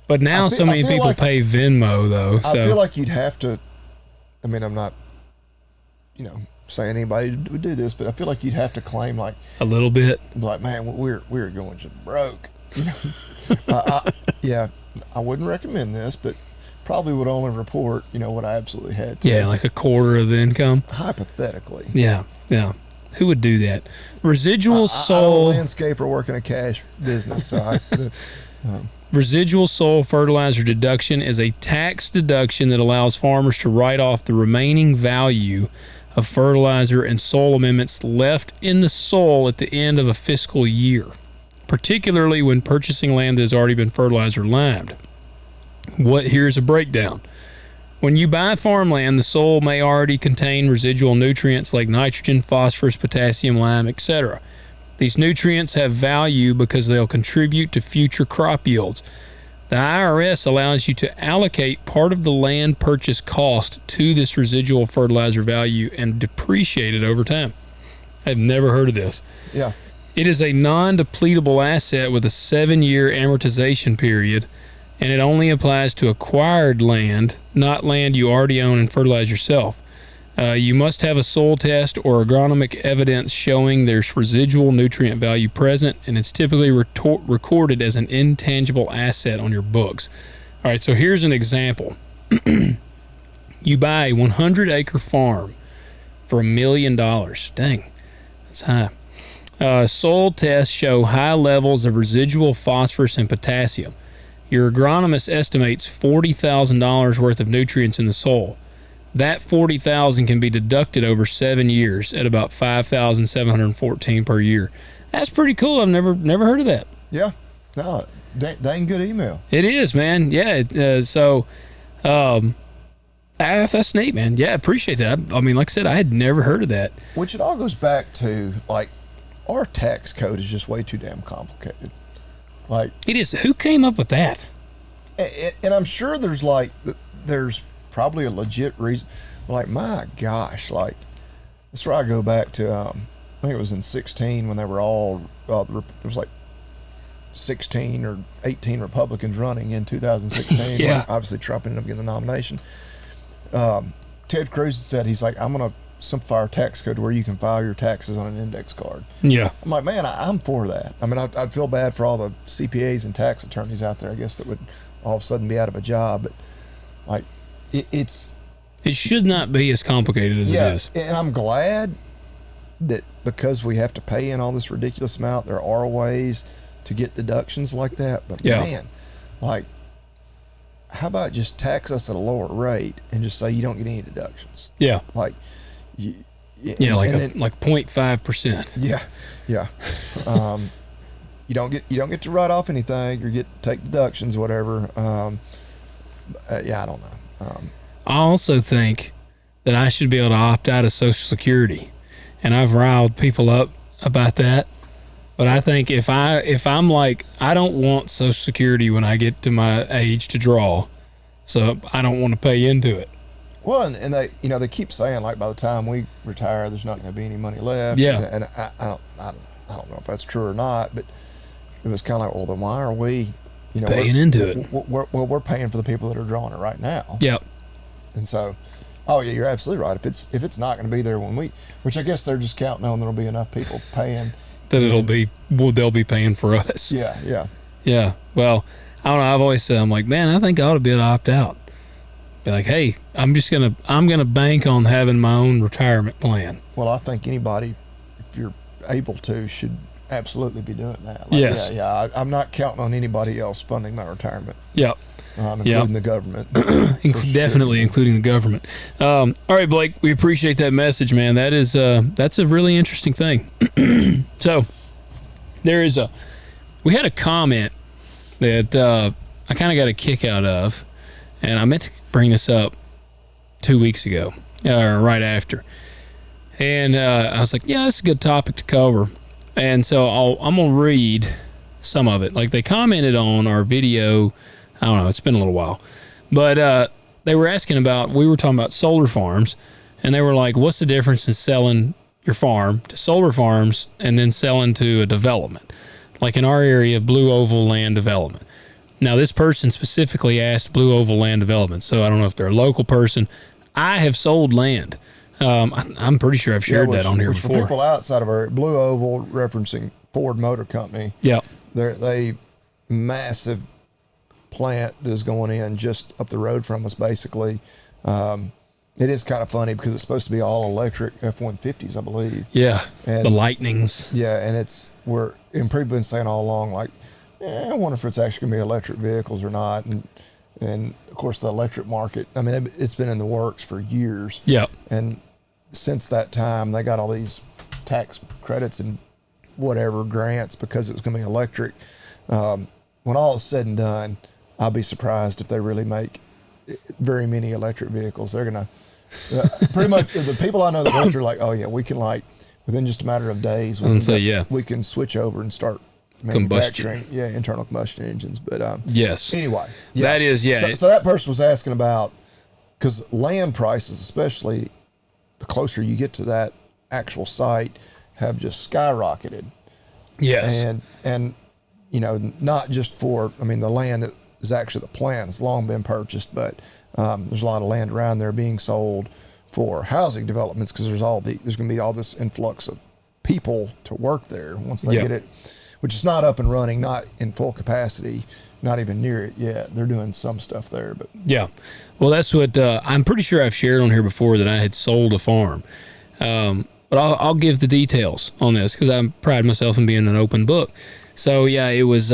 But now so many people pay Venmo, though. So. I feel like you'd have to. I mean, I'm not, saying anybody would do this, but I feel like you'd have to claim like a little bit. Like, man, we're going to broke. I wouldn't recommend this, but probably would only report, what I absolutely had to. Yeah, like a quarter of the income. Hypothetically. Yeah. Who would do that? Residual soil. I'm a landscaper working a cash business, so Residual soil fertilizer deduction is a tax deduction that allows farmers to write off the remaining value of fertilizer and soil amendments left in the soil at the end of a fiscal year, particularly when purchasing land that has already been fertilized or limed. Here's a breakdown. When you buy farmland, the soil may already contain residual nutrients like nitrogen, phosphorus, potassium, lime, etc. These nutrients have value because they'll contribute to future crop yields. The IRS allows you to allocate part of the land purchase cost to this residual fertilizer value and depreciate it over time. I've never heard of this. Yeah. It is a non-depletable asset with a 7-year amortization period, and it only applies to acquired land, not land you already own and fertilize yourself. You must have a soil test or agronomic evidence showing there's residual nutrient value present, and it's typically recorded as an intangible asset on your books. All right, so here's an example. You buy a 100-acre farm for $1 million. Dang, that's high. Soil tests show high levels of residual phosphorus and potassium. Your agronomist estimates $40,000 worth of nutrients in the soil. That $40,000 can be deducted over 7 years at about $5,714 per year. That's pretty cool. I've never heard of that. Yeah, no, dang good email. It is, man. Yeah. That's neat, man. Yeah, I appreciate that. I mean, like I said, I had never heard of that. Which it all goes back to like our tax code is just way too damn complicated. Like it is. Who came up with that? And I'm sure there's probably a legit reason. Like, my gosh, like that's where I go back to. I think it was in 16 when they were all. There was like 16 or 18 Republicans running in 2016. Yeah. Obviously, Trump ended up getting the nomination. Ted Cruz said he's like, I'm gonna simplify our tax code where you can file your taxes on an index card. Yeah. I'm like, man, I'm for that. I mean, I'd feel bad for all the CPAs and tax attorneys out there, I guess, that would all of a sudden be out of a job. But like, it should not be as complicated as it is. And I'm glad that because we have to pay in all this ridiculous amount, there are ways to get deductions like that. But man, like, how about just tax us at a lower rate and just say you don't get any deductions? Yeah. Like, like 0.5%. Yeah. You don't get to write off anything or take deductions, whatever. I don't know. I also think that I should be able to opt out of Social Security, and I've riled people up about that. But I think if I'm like, I don't want Social Security when I get to my age to draw, so I don't want to pay into it. Well, and they keep saying like by the time we retire, there's not going to be any money left. Yeah. And I don't know if that's true or not, but it was kind of like, well, then why are we, paying into it? We're paying for the people that are drawing it right now. Yep. And so, oh yeah, you're absolutely right. If it's not going to be there when which I guess they're just counting on there'll be enough people paying that they'll be paying for us. Yeah. Well, I don't know. I've always said, I'm like, man, I think I ought to be able to opt out. Be like, hey, I'm gonna bank on having my own retirement plan. Well, I think anybody, if you're able to, should absolutely be doing that. Yes. Yeah. I'm not counting on anybody else funding my retirement. Yep. Including the government. Definitely including the government. All right, Blake, we appreciate that message, man. That's a really interesting thing. So we had a comment that I kind of got a kick out of, and I meant to bring this up 2 weeks ago, or right after. And I was like, yeah, that's a good topic to cover. And so I'm going to read some of it. Like, they commented on our video. I don't know, it's been a little while. But they were asking we were talking about solar farms, and they were like, what's the difference in selling your farm to solar farms and then selling to a development? Like in our area, Blue Oval Land Development. Now, this person specifically asked Blue Oval Land Development, so I don't know if they're a local person. I have sold land. I'm pretty sure I've shared that on here before. For people outside of our Blue Oval, referencing Ford Motor Company, yeah, they massive plant is going in just up the road from us, basically. It is kind of funny because it's supposed to be all electric F-150s, I believe. Yeah, and the Lightnings. Yeah, and people have been saying all along, like, I wonder if it's actually going to be electric vehicles or not. And of course, the electric market, I mean, it's been in the works for years. Yeah. And since that time, they got all these tax credits and whatever grants because it was going to be electric. When all is said and done, I'll be surprised if they really make very many electric vehicles. They're going to, pretty much, the people I know that work are like, oh yeah, we can, like, within just a matter of days, we can switch over and start manufacturing internal combustion engines. But yes, anyway, that is so that person was asking about, because land prices, especially the closer you get to that actual site, have just skyrocketed. Yes. And not just for, I mean, the land that is actually the plant has long been purchased, but there's a lot of land around there being sold for housing developments because there's going to be all this influx of people to work there once they get it, which is not up and running, not in full capacity, not even near it yet. They're doing some stuff there, but yeah. Well, that's what I'm pretty sure I've shared on here before, that I had sold a farm. But I'll give the details on this because I pride myself in being an open book. So yeah, it was.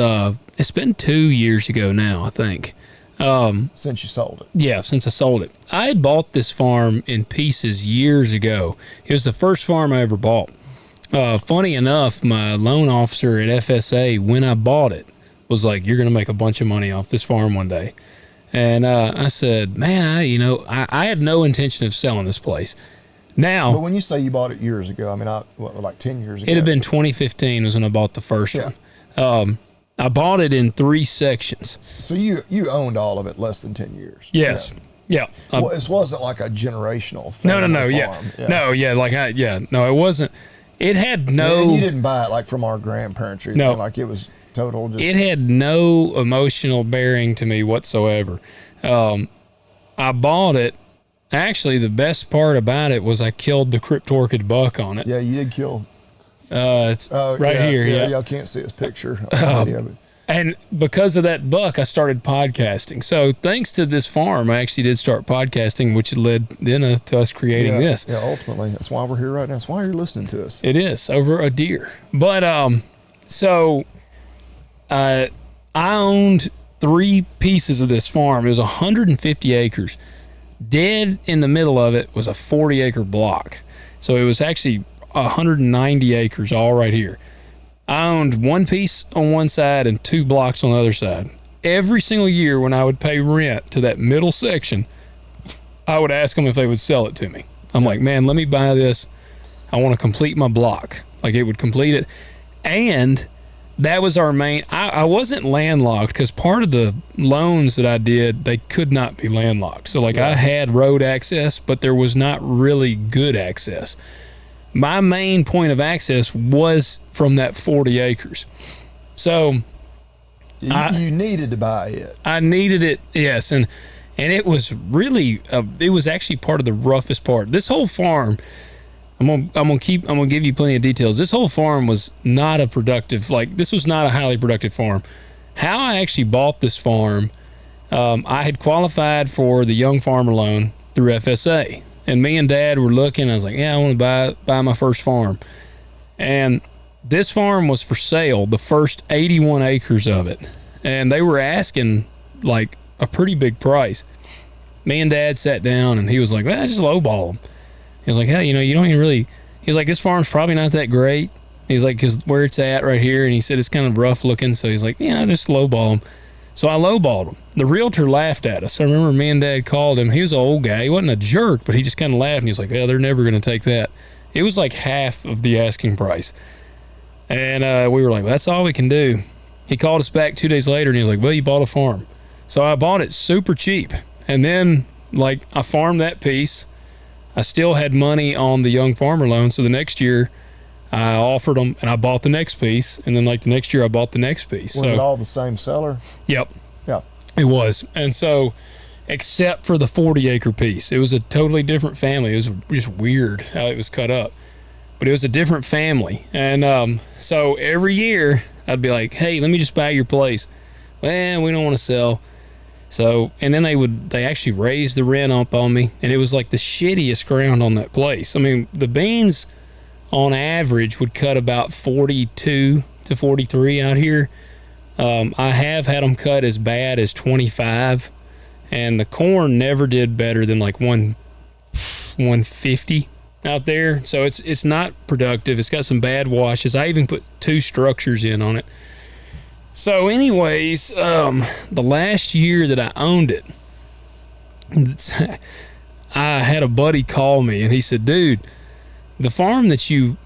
It's been 2 years ago now, I think. Since you sold it. Yeah, since I sold it. I had bought this farm in pieces years ago. It was the first farm I ever bought. Funny enough, my loan officer at FSA, when I bought it, was like, "You're going to make a bunch of money off this farm one day." And I said, "Man, I had no intention of selling this place." Now, but when you say you bought it years ago, I mean, like 10 years ago? It had been 2015 was when I bought the first one. I bought it in 3 sections. So you owned all of it less than 10 years? Yes. Yeah. Well, it wasn't like a generational No. farm. No, it wasn't. It had no... And you didn't buy it like from our grandparents or anything. No. Like it was total just... It had no emotional bearing to me whatsoever. I bought it. Actually, the best part about it was I killed the cryptorchid buck on it. Yeah, you did kill... It's right here. Yeah, y'all can't see his picture on video, but... And because of that buck, I started podcasting. So thanks to this farm, I actually did start podcasting, which led then to us creating this. Yeah, ultimately. That's why we're here right now. That's why you're listening to us. It is, over a deer. But so I owned 3 pieces of this farm. It was 150 acres. Dead in the middle of it was a 40-acre block. So it was actually 190 acres all right here. I owned 1 piece on one side and 2 blocks on the other side. Every single year when I would pay rent to that middle section, I would ask them if they would sell it to me. I'm like, man, let me buy this. I want to complete my block. Like, it would complete it. And that was our main... I wasn't landlocked because part of the loans that I did, they could not be landlocked. So, like, I had road access, but there was not really good access. My main point of access was from that 40 acres. So you needed to buy it. I needed it, yes. And it was really, it was actually part of the roughest part. This whole farm, I'm gonna give you plenty of details. This whole farm was not a productive, this was not a highly productive farm. How I actually bought this farm, I had qualified for the young farmer loan through FSA. And me and Dad were looking. I was like, yeah, I want to buy my first farm. And this farm was for sale, the first 81 acres of it. And they were asking like a pretty big price. Me and Dad sat down and he was like, well, just lowball them. He was like, hey, you don't even really... He was like, this farm's probably not that great. He's like, because where it's at right here. And he said it's kind of rough looking. So he's like, yeah, just lowball them. So I lowballed him. The realtor laughed at us. I remember me and Dad called him. He was an old guy. He wasn't a jerk, but he just kind of laughed. And he was like, oh, they're never going to take that. It was like half of the asking price. And we were like, well, that's all we can do. He called us back 2 days later and he was like, well, you bought a farm. So I bought it super cheap. And then I farmed that piece. I still had money on the young farmer loan. So the next year I offered them and I bought the next piece. And then the next year I bought the next piece. Was it all the same seller? Yep. It was. And so, except for the 40-acre piece, it was a totally different family. It was just weird how it was cut up. But it was a different family. And so every year, I'd be like, hey, let me just buy your place. Well, we don't want to sell. So, and then they actually raised the rent up on me. And it was like the shittiest ground on that place. I mean, the beans on average would cut about 42 to 43 out here. I have had them cut as bad as 25. And the corn never did better than like 150 out there. So it's not productive. It's got some bad washes. I even put 2 structures in on it. So anyways, the last year that I owned it, I had a buddy call me and he said, dude, the farm that you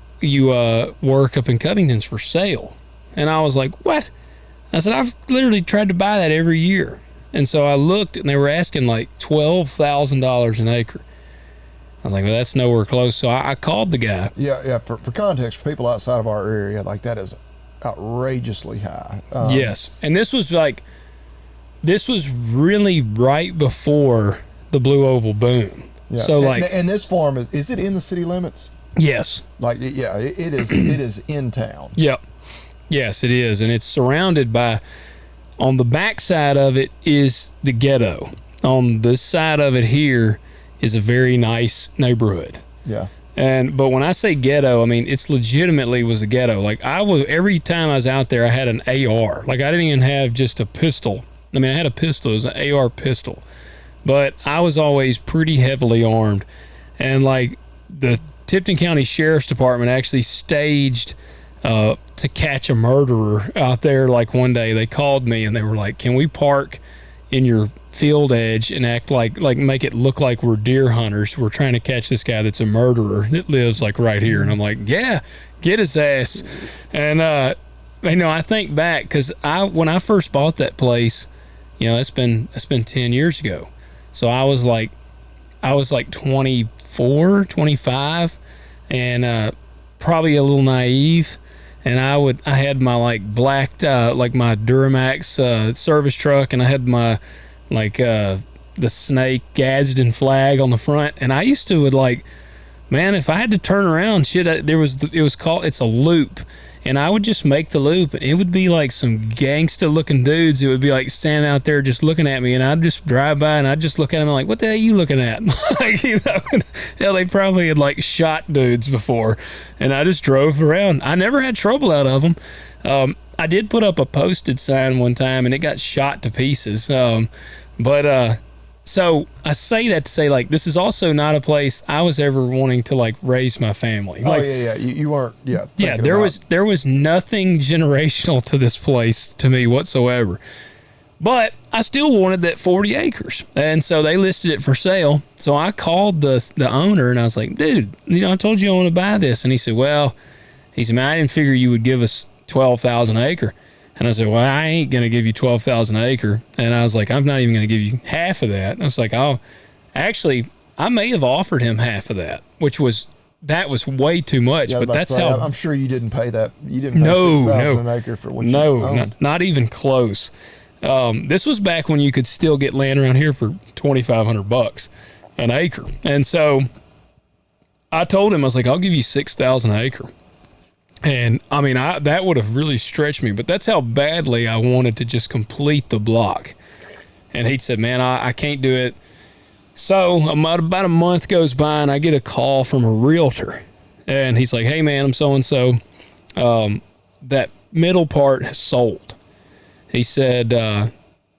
work up in Covington's for sale. And I was like, what? I said, I've literally tried to buy that every year. And so I looked and they were asking like $12,000 an acre. I was like, well, that's nowhere close. So I called the guy. Yeah. For context, for people outside of our area, like that is outrageously high. Yes. And this was really right before the Blue Oval boom. Yeah. So and this farm, is it in the city limits? Yes. Like, yeah, it is. It is in town. Yep. Yes, it is. And it's surrounded by, on the back side of it is the ghetto. On this side of it here is a very nice neighborhood. Yeah. But when I say ghetto, I mean, it's legitimately was a ghetto. Like every time I was out there, I had an AR. Like I didn't even have just a pistol. I mean, I had a pistol. It was an AR pistol. But I was always pretty heavily armed. And like the Tipton County Sheriff's Department actually staged to catch a murderer out there. Like one day they called me and they were like, can we park in your field edge and act like make it look like we're deer hunters? We're trying to catch this guy that's a murderer that lives like right here. And I'm like, yeah, get his ass. And I think back because when I first bought that place, it's been 10 years ago. So I was like 24, 25, and probably a little naive. And I had my like blacked like my Duramax service truck, and I had my the snake Gadsden flag on the front. And I used to man, if I had to turn around, it's a loop. And I would just make the loop, and it would be like some gangsta looking dudes who would be like standing out there just looking at me, and I'd just drive by and I'd just look at them like, what the hell are you looking at? Hell, they probably had like shot dudes before, and I just drove around. I never had trouble out of them. I did put up a posted sign one time and it got shot to pieces. So I say that to say, like, this is also not a place I was ever wanting to like raise my family. Like, You weren't. Yeah. There was nothing generational to this place to me whatsoever. But I still wanted that 40 acres. And so they listed it for sale. So I called the owner and I was like, dude, I told you I want to buy this. And he said, man, I didn't figure you would give us 12,000 acre. And I said, well, I ain't going to give you 12,000 acre. And I was like, I'm not even going to give you half of that. And I was like, I may have offered him half of that, that was way too much. Yeah, but that's how. I'm sure you didn't pay that. You didn't pay 6,000 an acre for what you owned. Not even close. This was back when you could still get land around here for $2,500 an acre. And so I told him, I was like, I'll give you 6,000 an acre. And I mean, that would have really stretched me, but that's how badly I wanted to just complete the block. And he said, man, I can't do it. So about a month goes by and I get a call from a realtor, and he's like, hey man, I'm so-and-so. That middle part has sold. He said,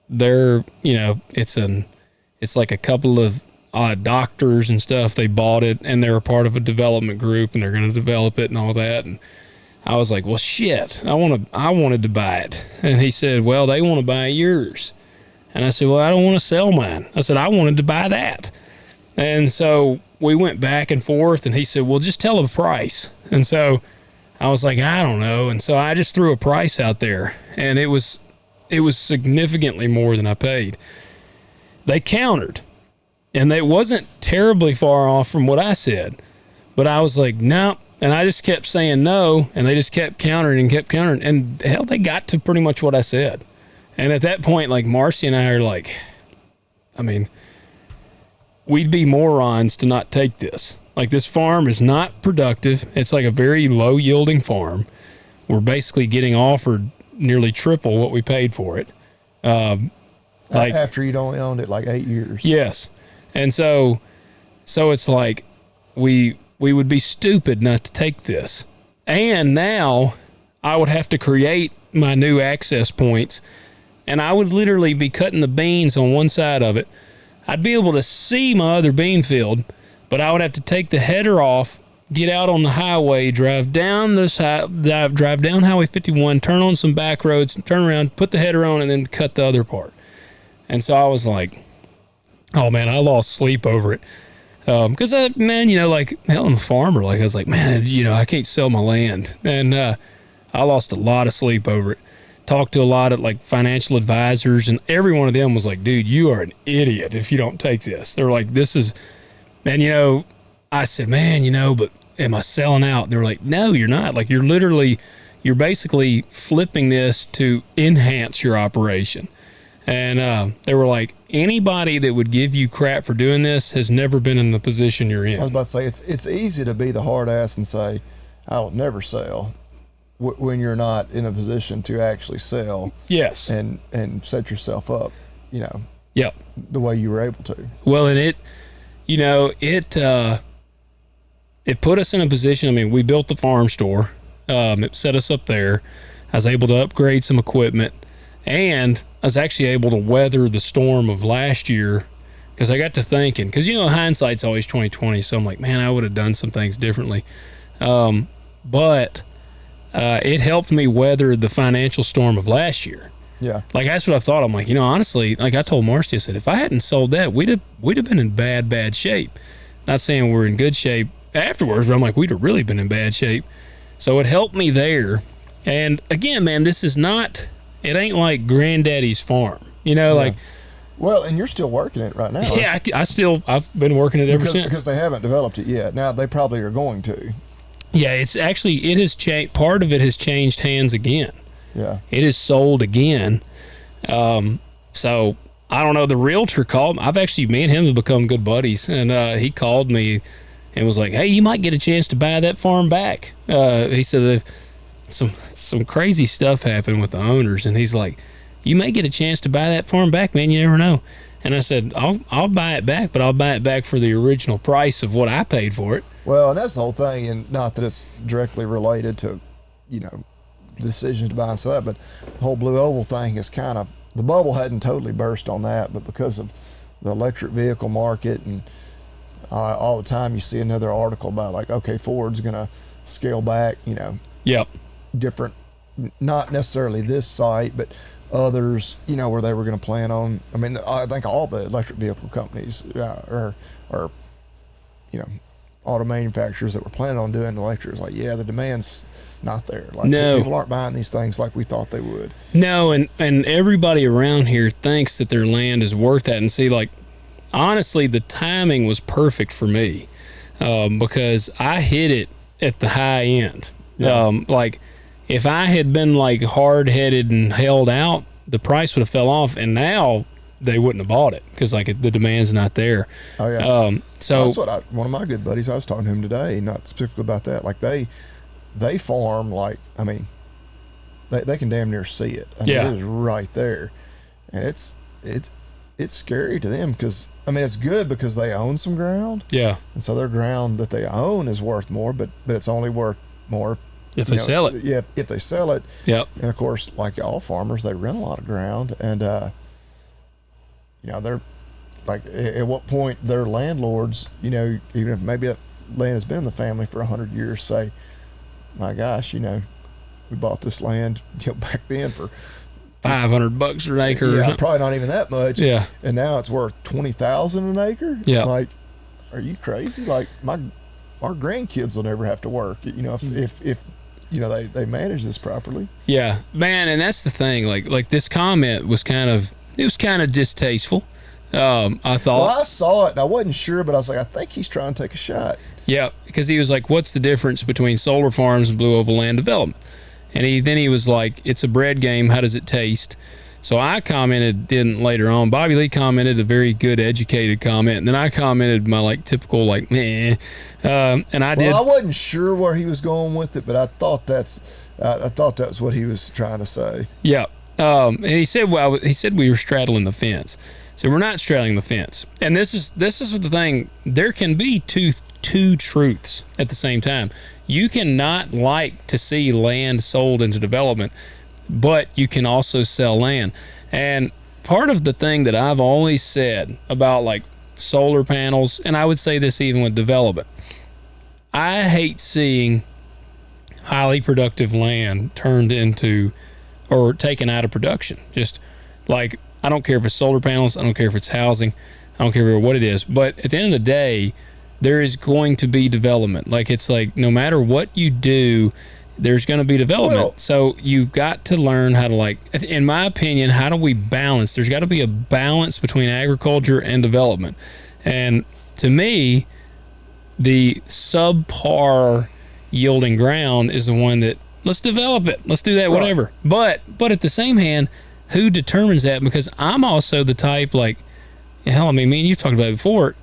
it's like a couple of doctors and stuff. They bought it and they're a part of a development group and they're going to develop it and all that. And I was like, well, shit, I wanted to buy it. And he said, well, they want to buy yours. And I said, well, I don't want to sell mine. I said, I wanted to buy that. And so we went back and forth, and he said, well, just tell a price. And so I was like, I don't know. And so I just threw a price out there, and it was significantly more than I paid. They countered, and it wasn't terribly far off from what I said. But I was like, no. And I just kept saying no, and they just kept countering. And hell, they got to pretty much what I said. And at that point, like Marcy and I are like, I mean, we'd be morons to not take this. Like, this farm is not productive. It's like a very low yielding farm. We're basically getting offered nearly triple what we paid for it. Like after you'd only owned it like 8 years. Yes. And so it's like we would be stupid not to take this. And now I would have to create my new access points, and I would literally be cutting the beans on one side of it. I'd be able to see my other bean field, but I would have to take the header off, get out on the highway, drive down Highway 51, turn on some back roads, turn around, put the header on, and then cut the other part. And so I was like, oh man, I lost sleep over it. Because man, like, hell, I'm a farmer. Like, I was like, man, I can't sell my land. And I lost a lot of sleep over it. Talked to a lot of like financial advisors, and every one of them was like, dude, you are an idiot if you don't take this. They're like, this is, and I said, man, but am I selling out? They're like, no, you're not. Like, you're basically flipping this to enhance your operation. And they were like, anybody that would give you crap for doing this has never been in the position you're in. I was about to say, it's easy to be the hard ass and say, I'll never sell, when you're not in a position to actually sell. Yes. And set yourself up, Yep. the way you were able to. Well, and it put us in a position. I mean, we built the farm store. It set us up there. I was able to upgrade some equipment, and I was actually able to weather the storm of last year, because I got to thinking, because hindsight's always 20/20. So I'm like, man, I would have done some things differently. But it helped me weather the financial storm of last year. Yeah. Like, that's what I thought. I'm like, honestly, like I told Marcy, I said, if I hadn't sold that, we'd have been in bad shape. Not saying we're in good shape afterwards, but I'm like, we'd have really been in bad shape. So it helped me there. And again, man, it ain't like granddaddy's farm, like. Well, and you're still working it right now. Yeah, I've been working it ever since. Because they haven't developed it yet. Now they probably are going to. Yeah, it has changed. Part of it has changed hands again. Yeah. It is sold again. So I don't know. The realtor called me. Me and him have become good buddies. And he called me and was like, hey, you might get a chance to buy that farm back. He said that some crazy stuff happened with the owners. And he's like, you may get a chance to buy that farm back, man. You never know. And I said, I'll buy it back, but I'll buy it back for the original price of what I paid for it. Well, and that's the whole thing. And not that it's directly related to, decisions to buy and sell that, but the whole Blue Oval thing is kind of, the bubble hadn't totally burst on that, but because of the electric vehicle market, and all the time you see another article about like, okay, Ford's going to scale back, Yep. different, not necessarily this site, but others, where they were going to plan on. I mean, I think all the electric vehicle companies are auto manufacturers that were planning on doing electric. Like, yeah, the demand's not there. Like, no, people aren't buying these things like we thought they would. No, and everybody around here thinks that their land is worth that. And see, like, honestly, the timing was perfect for me, because I hit it at the high end. Yeah. Like, if I had been like hard-headed and held out, the price would have fell off, and now they wouldn't have bought it because like the demand's not there. Oh yeah. So that's what one of my good buddies, I was talking to him today, not specifically about that. Like they farm, like, I mean, they can damn near see it. I mean, yeah. It is right there, and it's scary to them because, I mean, it's good because they own some ground. Yeah. And so their ground that they own is worth more, but it's only worth more if they sell it. Yeah, if they sell it. Yep. And of course, like all farmers, they rent a lot of ground, and they're like, at what point their landlords, even if maybe that land has been in the family for 100 years, say, my gosh, we bought this land back then for $500 an acre. Yeah, or something. Probably not even that much. Yeah. And now it's worth $20,000 an acre. Yeah. Like, are you crazy? Like, our grandkids will never have to work. If they manage this properly. Yeah, man, and that's the thing. Like this comment was kind of distasteful. I thought. Well, I saw it and I wasn't sure, but I was like, I think he's trying to take a shot. Yeah, because he was like, "What's the difference between solar farms and Blue Oval land development?" And he was like, "It's a bread game. How does it taste?" So I commented then later on. Bobby Lee commented a very good, educated comment. And then I commented my like typical like, meh. And I did. I wasn't sure where he was going with it, but I thought that's what he was trying to say. Yeah. And he said, he said we were straddling the fence. So we're not straddling the fence. And this is the thing. There can be two truths at the same time. You cannot like to see land sold into development, but you can also sell land. And part of the thing that I've always said about like solar panels, and I would say this even with development, I hate seeing highly productive land turned into or taken out of production. Just like, I don't care if it's solar panels, I don't care if it's housing, I don't care what it is, but at the end of the day, there is going to be development. Like, it's like no matter what you do, there's going to be development. Well, so you've got to learn how to, like, in my opinion, how do we balance? There's got to be a balance between agriculture and development. And to me, the subpar yielding ground is the one that, let's develop it, let's do that, whatever. But at the same hand, who determines that? Because I'm also the type, like, hell, I mean, me and you've talked about it before.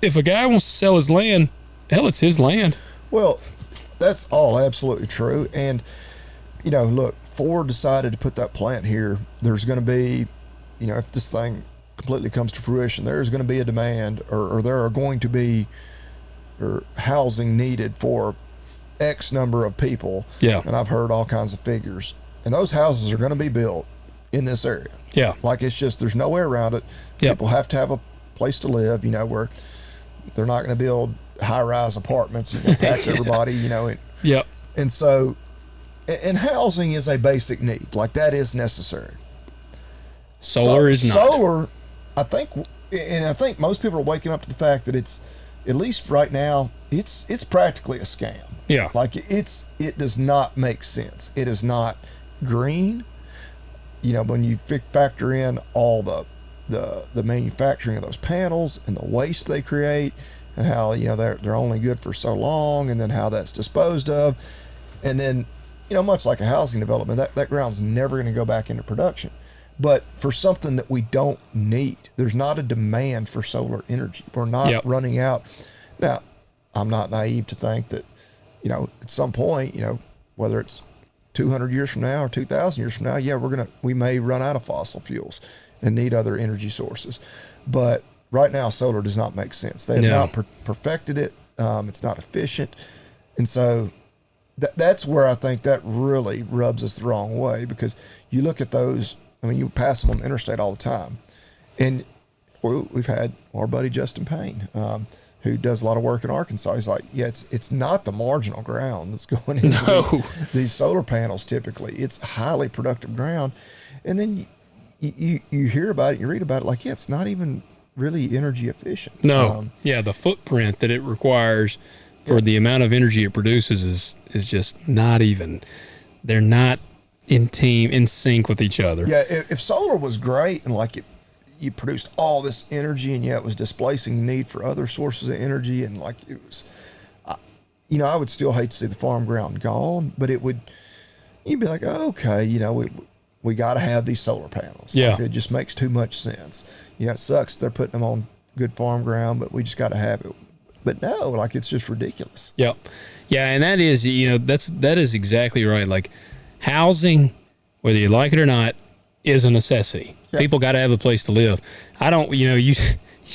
If a guy wants to sell his land, hell, it's his land. Well, that's all absolutely true. And, you know, look, Ford decided to put that plant here. There's going to be, you know, if this thing completely comes to fruition, there's going to be a demand or there are going to be housing needed for X number of people. Yeah. And I've heard all kinds of figures. And those houses are going to be built in this area. Yeah. Like, it's just, there's no way around it. Yep. People have to have a place to live, you know, where they're not going to build high-rise apartments and pack everybody, you know. Yep. And so, and housing is a basic need. Like, that is necessary. Solar is not. Solar, I think most people are waking up to the fact that it's, at least right now, it's practically a scam. Yeah. Like, it does not make sense. It is not green. You know, when you factor in all the manufacturing of those panels and the waste they create, and how, you know, they're only good for so long, and then how that's disposed of, and then, you know, much like a housing development, that ground's never going to go back into production. But for something that we don't need, there's not a demand for solar energy. We're not running out. Now, I'm not naive to think that, you know, at some point, you know, whether it's 200 years from now or 2,000 years from now, yeah, we may run out of fossil fuels and need other energy sources. But right now, solar does not make sense. They have not perfected it. It's not efficient. And so that's where I think that really rubs us the wrong way, because you look at those, I mean, you pass them on the interstate all the time. And we've had our buddy Justin Payne, who does a lot of work in Arkansas. He's like, yeah, it's not the marginal ground that's going into these solar panels typically. It's highly productive ground. And then you hear about it, you read about it, like, yeah, it's not even really energy efficient. No. The footprint that it requires for the amount of energy it produces is just not even, they're not in sync with each other. Yeah, if solar was great and like you produced all this energy, and it was displacing the need for other sources of energy, and like it was, you know, I would still hate to see the farm ground gone, but you'd be like, oh, okay, you know, we got to have these solar panels. Yeah. Like, it just makes too much sense. You know, it sucks they're putting them on good farm ground, but we just got to have it. But no, like, it's just ridiculous. Yep. Yeah, and that is, you know, that is exactly right. Like, housing, whether you like it or not, is a necessity. Yep. People got to have a place to live. I don't, you know, you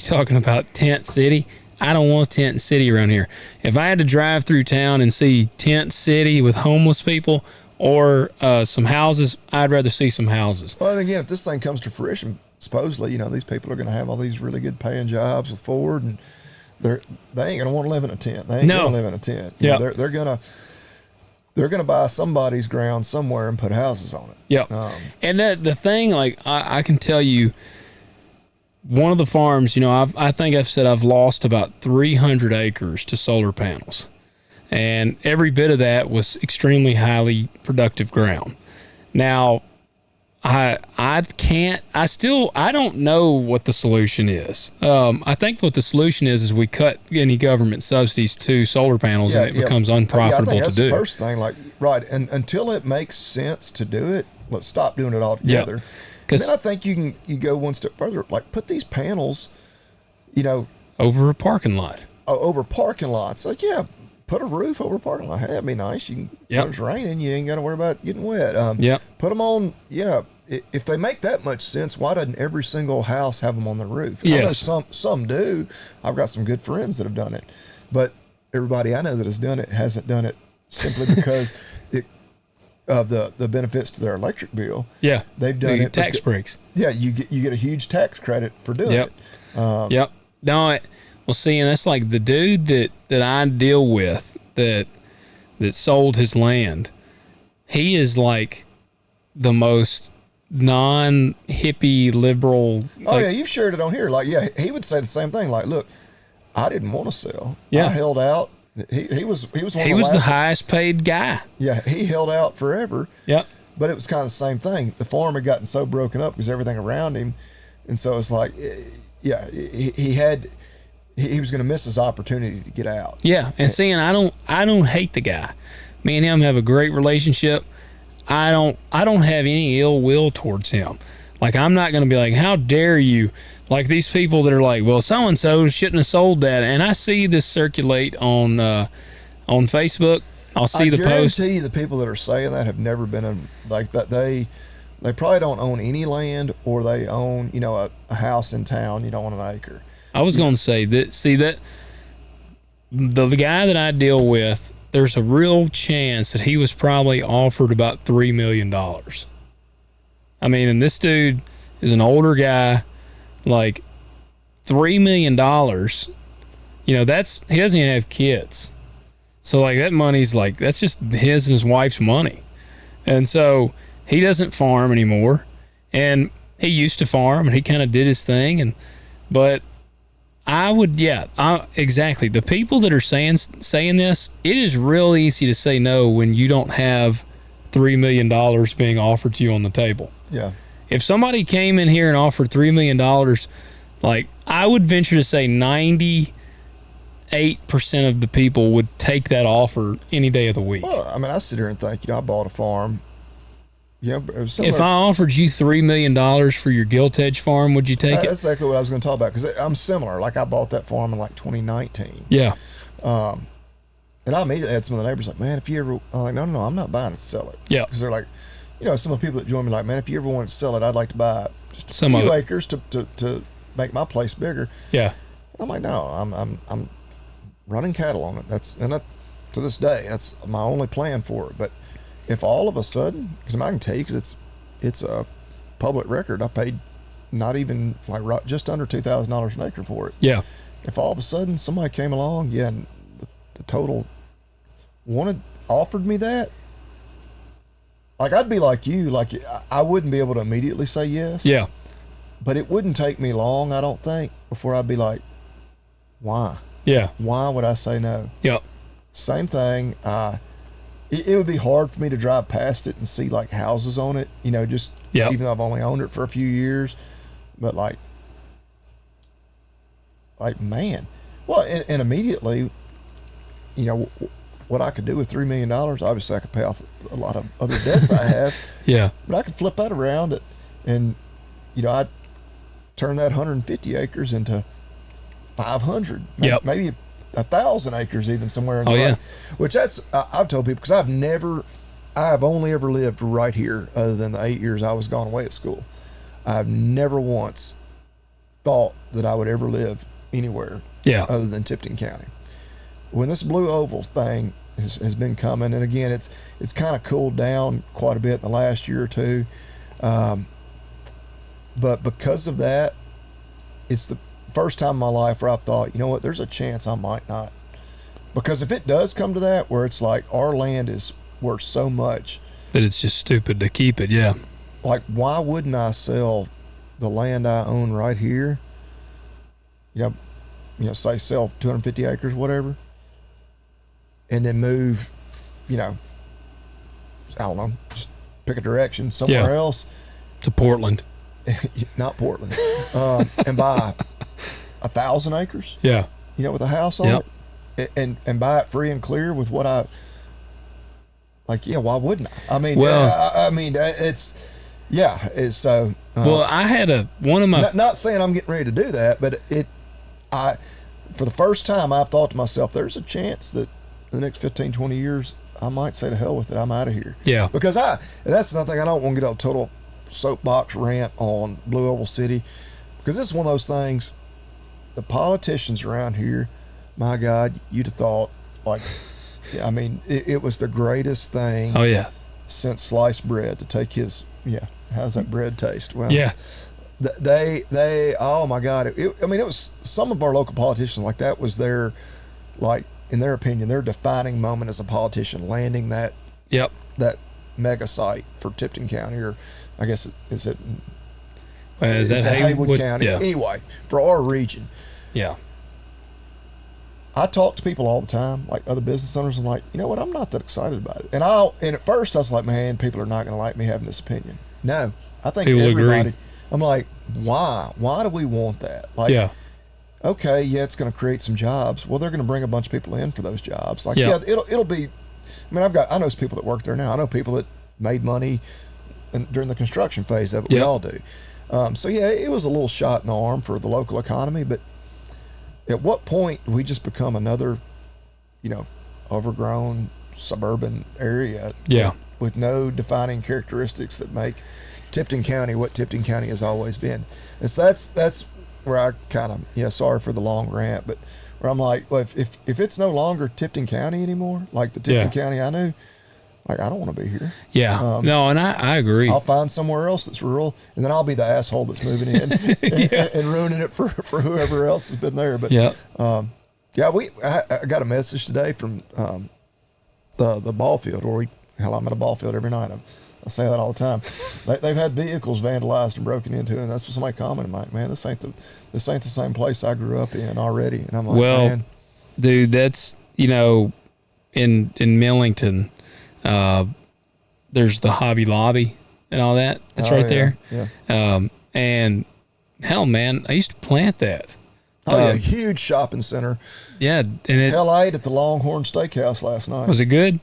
talking about tent city. I don't want tent city around here. If I had to drive through town and see tent city with homeless people or some houses, I'd rather see some houses. Well, and again, if this thing comes to fruition, supposedly, you know, these people are going to have all these really good paying jobs with Ford, and they ain't going to want to live in a tent. They ain't going to live in a tent. You know, they're gonna buy somebody's ground somewhere and put houses on it. Yeah. And the thing, like, I can tell you, one of the farms, you know, I think I've said I've lost about 300 acres to solar panels, and every bit of that was extremely highly productive ground. Now, I don't know what the solution is. I think what the solution is we cut any government subsidies to solar panels, and it becomes unprofitable I think that's to do. The first thing, like, right, and until it makes sense to do it, let's stop doing it altogether. Then I think you go one step further. Like, put these panels, over a parking lot. Over parking lots. Like, yeah, put a roof over a parking lot. Hey, that'd be nice. You can, when it's raining, you ain't got to worry about getting wet. Put them on, if they make that much sense, why doesn't every single house have them on the roof? Yes. I know some do. I've got some good friends that have done it. But everybody I know that has done it hasn't done it simply because of the benefits to their electric bill. Yeah. They've done it. Tax breaks. Yeah, you get a huge tax credit for doing it. Yep. No, well, see, and that's like the dude that I deal with that sold his land. He is like the most non-hippie liberal. Oh, yeah, you've shared it on here. Like, yeah, he would say the same thing. Like, look, I didn't want to sell. Yeah. I held out. He was one of He was the highest paid guy. Yeah, he held out forever. Yep. But it was kind of the same thing. The farm had gotten so broken up because everything around him, and so it's like, yeah, he was going to miss his opportunity to get out. Yeah, and seeing I don't hate the guy. Me and him have a great relationship. I don't have any ill will towards him. Like, I'm not going to be like, how dare you? Like these people that are like, well, so and so shouldn't have sold that. And I see this circulate on Facebook. I'll see the post. I guarantee you the people that are saying that have never been in, like that. They probably don't own any land, or they own a house in town on an acre. I was going to say that. See that the guy that I deal with, there's a real chance that he was probably offered about $3 million. I mean, and this dude is an older guy. Like $3 million, he doesn't even have kids. So like that money's like, that's just his and his wife's money. And so he doesn't farm anymore. And he used to farm and he kind of did his thing. But exactly. The people that are saying this, it is real easy to say no when you don't have $3 million being offered to you on the table. Yeah. If somebody came in here and offered $3 million, like I would venture to say 98% of the people would take that offer any day of the week. Well, I mean, I sit here and think, I bought a farm. If I offered you $3 million for your gilt edge farm, would you take it? That's exactly what I was going to talk about, because I'm similar. Like, I bought that farm in like 2019. Yeah. And I immediately had some of the neighbors like, man, if you ever, I'm like, no, I'm not buying it to sell it. Yeah. Because they're like, some of the people that join me like, man, if you ever want to sell it, I'd like to buy just some few acres to make my place bigger. Yeah. And I'm like, no, I'm running cattle on it. To this day, that's my only plan for it. But if all of a sudden, because I can tell you, because it's a public record, I paid not even like just under $2,000 an acre for it. Yeah. If all of a sudden somebody came along, and the total offered me that, like, I'd be like you, like I wouldn't be able to immediately say yes. Yeah. But it wouldn't take me long, I don't think, before I'd be like, why? Yeah. Why would I say no? Yep. Same thing. It would be hard for me to drive past it and see like houses on it, even though I've only owned it for a few years. But like man. Well, and immediately, what I could do with $3 million, obviously I could pay off a lot of other debts I have. Yeah. But I could flip that around and I'd turn that 150 acres into 500, maybe 1,000 acres even somewhere in the which I've told people, because I've only ever lived right here other than the 8 years I was gone away at school. I've never once thought that I would ever live anywhere other than Tipton County. When this Blue Oval thing has been coming, and again, it's kind of cooled down quite a bit in the last year or two, but because of that, it's the first time in my life where I thought, there's a chance I might not. Because if it does come to that, where it's like our land is worth so much that it's just stupid to keep it. Yeah. Like, why wouldn't I sell the land I own right here? Say sell 250 acres, whatever, and then move, I don't know, just pick a direction somewhere else. To Portland. Not Portland. And buy 1,000 acres. Yeah. With a house on it, and buy it free and clear with what I like. Yeah, why wouldn't I? I mean, it's Yeah. So. Well, I had one of my. Not saying I'm getting ready to do that, but for the first time, I've thought to myself, there's a chance that the next 15, 20 years, I might say to hell with it. I'm out of here. Yeah. Because and that's another thing. I don't want to get a total soapbox rant on Blue Oval City, because this is one of those things. The politicians around here, my God, you'd have thought, like, I mean, it was the greatest thing. Oh yeah. Since sliced bread to take his. Yeah. How's that bread taste? Well. Yeah. They oh my God, I mean, it was some of our local politicians, like, that was their, like, in their opinion, their defining moment as a politician, landing that that mega site for Tipton County, or I guess is it Haywood County? Yeah. Anyway, for our region. Yeah. I talk to people all the time, like other business owners. I'm like, you know what? I'm not that excited about it. And at first I was like, man, people are not going to like me having this opinion. No, I think people everybody. Agree. I'm like, why? Why do we want that? Like, okay, yeah, it's going to create some jobs. Well, they're going to bring a bunch of people in for those jobs. Like, it'll be. I mean, I know some people that work there now. I know people that made money during the construction phase of it. We all do. So yeah, it was a little shot in the arm for the local economy. But at what point do we just become another, overgrown suburban area? Yeah. With no defining characteristics that make Tipton County what Tipton County has always been. That's where I kind of, sorry for the long rant, but where I'm like, well, if it's no longer Tipton County anymore, like the Tipton County I knew, like, I don't want to be here. Yeah. No, and I agree. I'll find somewhere else that's rural, and then I'll be the asshole that's moving in and ruining it for whoever else has been there. But I got a message today from the ball field where I'm at a ball field every night. I say that all the time. They've had vehicles vandalized and broken into, and that's what somebody commented. I'm like, man, this ain't the same place I grew up in already. And I'm like, man, dude, that's in Millington, there's the Hobby Lobby and all that. That's right there. Yeah. And hell, man, I used to plant that. Huge shopping center. Yeah, and I ate at the Longhorn Steakhouse last night. Was it good?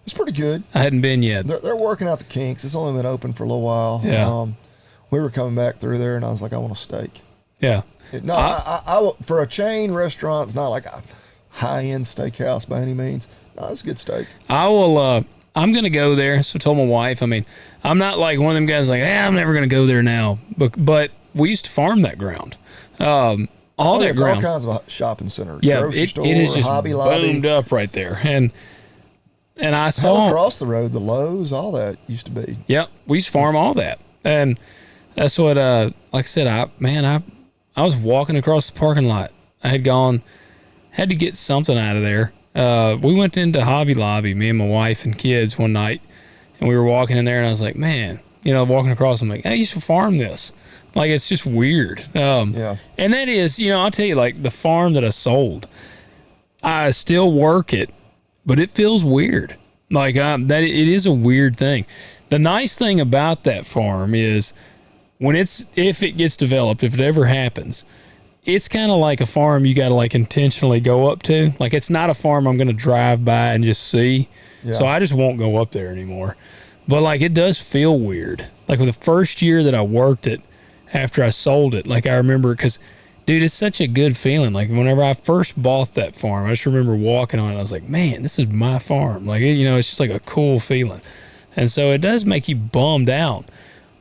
It's pretty good. I hadn't been yet. They're working out the kinks. It's only been open for a little while. Yeah. We were coming back through there, and I was like, I want a steak. Yeah. I for a chain restaurant, it's not like a high-end steakhouse by any means. No, it's a good steak. I'm going to go there. So I told my wife, I mean, I'm not like one of them guys like, I'm never going to go there now. But we used to farm that ground. All kinds of shopping centers. Yeah, grocery store, it is just Hobby boomed Lobby. up right there. And I saw across the road, the Lowe's, all that used to be. Yep, we used to farm all that, and that's what. Like I said, I was walking across the parking lot. I had to get something out of there. We went into Hobby Lobby, me and my wife and kids one night, and we were walking in there, and I was like, man, walking across, I'm like, I used to farm this. Like, it's just weird. Yeah. And that is, I'll tell you, like the farm that I sold, I still work it. But it feels weird. Like that, it is a weird thing. The nice thing about that farm is if it gets developed, if it ever happens, it's kind of like a farm you got to like intentionally go up to. Like, it's not a farm I'm going to drive by and just see. Yeah. So I just won't go up there anymore. But like, it does feel weird. Like, with the first year that I worked it after I sold it, like, I remember, because dude, it's such a good feeling. Like, whenever I first bought that farm, I just remember walking on it. I was like, man, this is my farm. Like, it's just like a cool feeling. And so it does make you bummed out.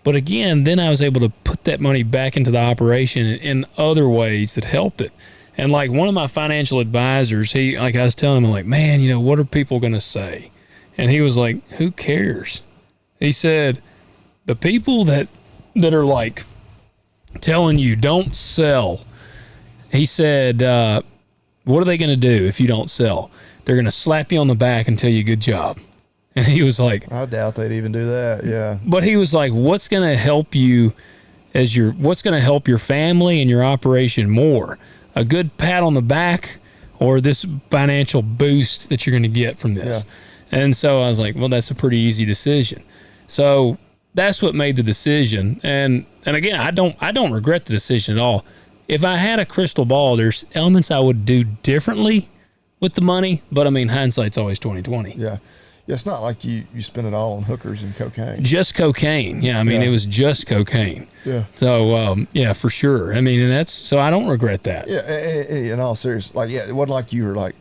But again, then I was able to put that money back into the operation in other ways that helped it. And like, one of my financial advisors, I was telling him, I'm like, man, what are people going to say? And he was like, who cares? He said, the people that are like telling you don't sell, he said, what are they going to do if you don't sell? They're going to slap you on the back and tell you good job. And he was like, I doubt they'd even do that. Yeah. But he was like, what's going to help you what's going to help your family and your operation more? A good pat on the back or this financial boost that you're going to get from this? Yeah. And so I was like, well, that's a pretty easy decision. So that's what made the decision. And again, I don't regret the decision at all. If I had a crystal ball, there's elements I would do differently with the money, but I mean, hindsight's always 20/20. Yeah. Yeah, it's not like you spend it all on hookers and cocaine. Just cocaine. Yeah, I mean, Yeah. it was just cocaine. Yeah. So, yeah, for sure. I mean, and that's, so I don't regret that. Yeah, in all seriousness, like, yeah, it wasn't like you were like,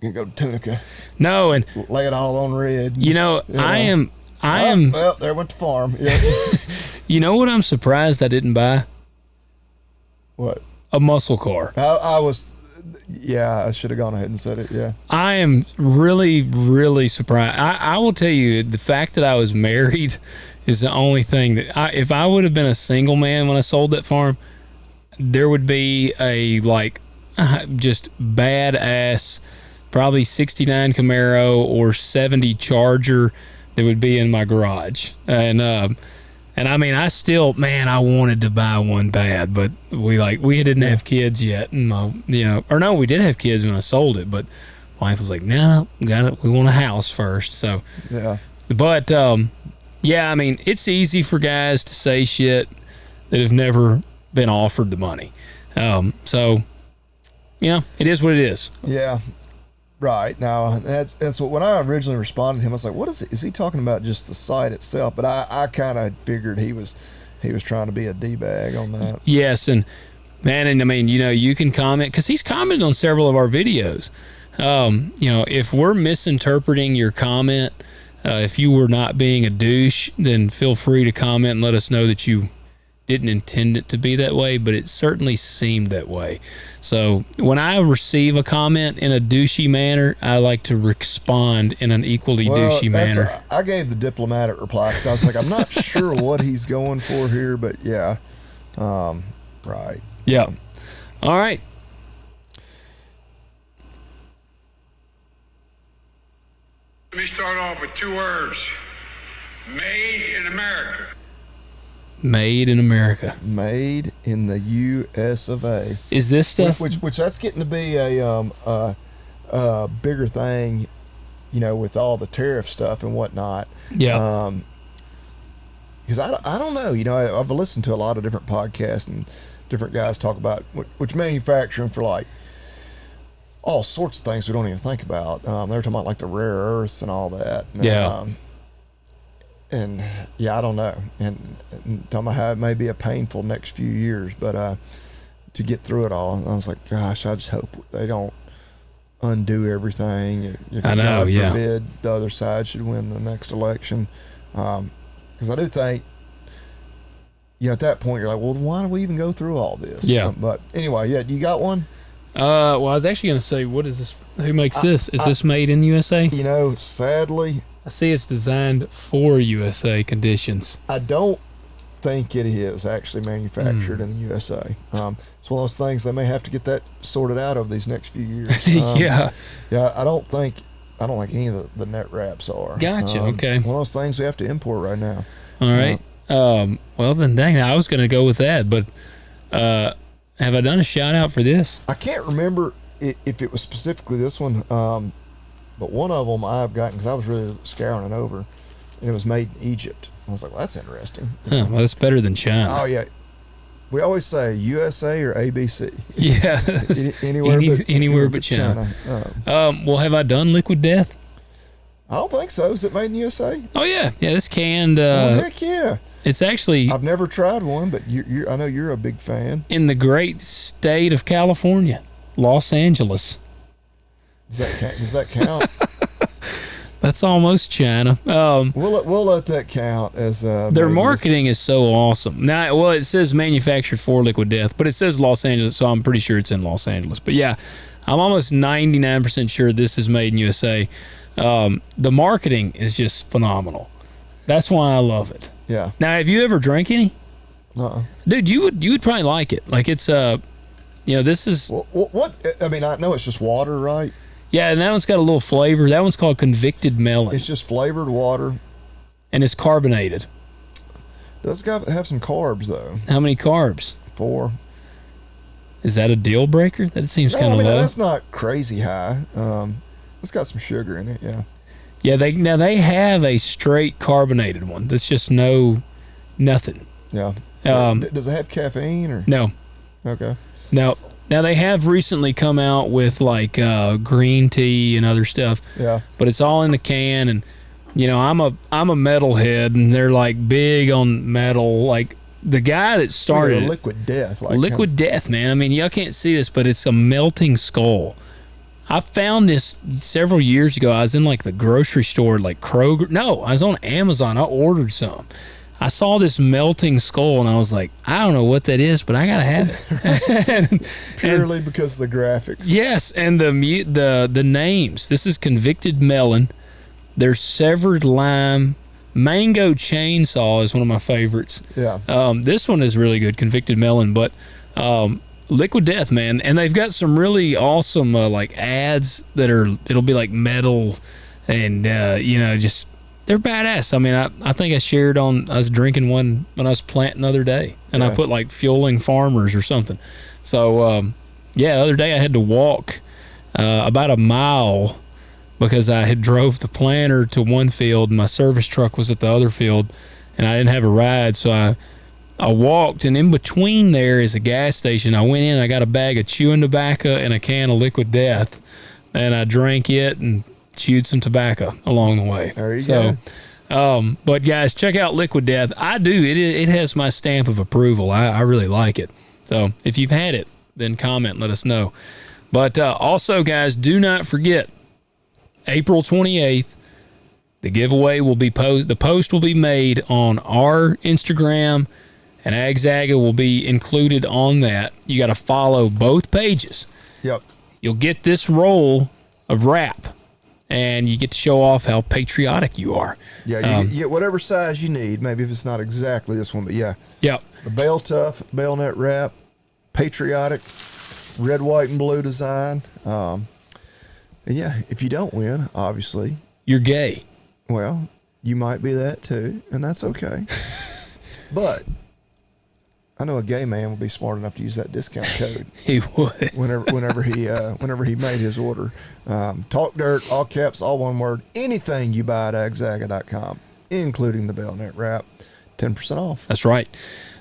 you go to Tunica, No, and lay it all on red. you know, I am, Well, there went the farm. Yeah. you know what I'm surprised I didn't buy? What? A muscle car. I was, yeah, I should have gone ahead and said it. Yeah. I am really, really surprised. I will tell you, the fact that I was married is the only thing that if I would have been a single man when I sold that farm, there would be a just badass, probably 69 Camaro or 70 Charger that would be in my garage. And I mean, I wanted to buy one bad, but we didn't have kids yet, and we did have kids when I sold it, but wife was like, no, we want a house first. So Yeah. but yeah, I mean, it's easy for guys to say shit that have never been offered the money. So it is what it is. Yeah. Right. Now, that's what, when I originally responded to him, I was like, what is he talking about, just the site itself? But I kind of figured he was trying to be a D-bag on that. Yes, and man, and I mean, you can comment, because he's commented on several of our videos. If we're misinterpreting your comment, if you were not being a douche, then feel free to comment and let us know that you didn't intend it to be that way, but it certainly seemed that way. So when I receive a comment in a douchey manner, I like to respond in an equally douchey manner. I gave the diplomatic reply because I was like, I'm not sure what he's going for here, but yeah. Right. Yeah. All right. Let me start off with 2 words. Made in America. Made in America. Made in the U.S. of A. Is this stuff? Which that's getting to be a bigger thing, with all the tariff stuff and whatnot. Yeah. Because I don't know. I've listened to a lot of different podcasts and different guys talk about which manufacturing for like all sorts of things we don't even think about. They were talking about like the rare earths and all that. Yeah. And yeah, I don't know. And talking about how it may be a painful next few years, but to get through it all, I was like, gosh, I just hope they don't undo everything. If I know, God yeah. forbid the other side should win the next election. Because I do think, at that point, you're like, well, why do we even go through all this? Yeah. But anyway, yeah, you got one? Well, I was actually going to say, what is this? Who makes this? Is this made in USA? Sadly, I see it's designed for USA conditions. I don't think it is actually manufactured in the USA. It's one of those things they may have to get that sorted out over these next few years. Yeah. Yeah, I don't think any of the net wraps are. Gotcha. Okay. One of those things we have to import right now. All right. Well, then, dang, I was going to go with that, but have I done a shout out for this? I can't remember if it was specifically this one, but one of them I've gotten because I was really scouring it over, and it was made in Egypt. I was like, well, that's interesting. Huh, well, that's better than China. Oh, yeah. We always say USA or ABC. Yeah. Anywhere but China. China. Well, have I done Liquid Death? I don't think so. Is it made in USA? Oh, yeah. Yeah, this canned. Heck yeah. It's actually I've never tried one, but I know you're a big fan. in the great state of California, Los Angeles. Does that count? That's almost China. We'll let that count as Their marketing is so awesome. Now, well, it says manufactured for Liquid Death, but it says Los Angeles, so I'm pretty sure it's in Los Angeles. But yeah, I'm almost 99% sure this is made in USA. The marketing is just phenomenal. That's why I love it. Yeah. Now, have you ever drank any? Uh-uh. Dude, you would probably like it. Like it's this is What? I mean, I know it's just water, right? yeah, and that one's got a little flavor. That one's called Convicted Melon, It's just flavored water. and it's carbonated. Does it have some carbs though? How many carbs? 4. Is that a deal breaker? That seems kind of low. That's not crazy high. It's got some sugar in it. Yeah. Yeah, they have a straight carbonated one. That's just nothing. Yeah. Um, Does it have caffeine or? No, Okay. no. Now they have recently come out with like green tea and other stuff. Yeah. But it's all in the can, and you know I'm a metalhead, and they're like big on metal. Like the guy that started Liquid Death. Liquid Death, man. I mean, y'all can't see this, but it's a melting skull. I found this several years ago. I was in like the grocery store, like Kroger. No, I was on Amazon. I ordered some. I saw this melting skull, and I was like, I don't know what that is, but I gotta have it. Purely because of the graphics. Yes, and the names. This is Convicted Melon. There's Severed Lime. Mango Chainsaw is one of my favorites. Yeah. This one is really good, Convicted Melon, but Liquid Death, man. And they've got some really awesome like ads that it'll be like metal and just they're badass. I mean, I think I shared I was drinking one when I was planting the other day, and I put like fueling farmers or something. So, the other day I had to walk about a mile because I had drove the planter to one field and my service truck was at the other field, and I didn't have a ride. So I walked, and in between there is a gas station. I went in and I got a bag of chewing tobacco and a can of Liquid Death, and I drank it and chewed some tobacco along the way. There you go. But guys, check out Liquid Death. I do. It has my stamp of approval. I really like it. So if you've had it, then comment and let us know. But also, guys, do not forget, April 28th, the giveaway will be the post will be made on our Instagram, and Agzaga will be included on that. You got to follow both pages. Yep. You'll get this roll of wrap, and you get to show off how patriotic you are. Yeah, you get whatever size you need. Maybe if it's not exactly this one, but yeah. Yep. The Bale Tough, Bayonet Wrap, patriotic, red, white, and blue design. And yeah, if you don't win, obviously, You're gay. well, you might be that too, and that's okay. But I know a gay man would be smart enough to use that discount code. He would. whenever he made his order. Talk Dirt, all caps, all one word. Anything you buy at agzaga.com, including the Bayonet Wrap, 10% off. That's right.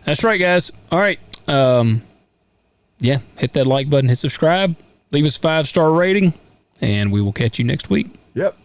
That's right, guys. All right. Hit that like button, hit subscribe, leave us a 5-star rating, and we will catch you next week. Yep.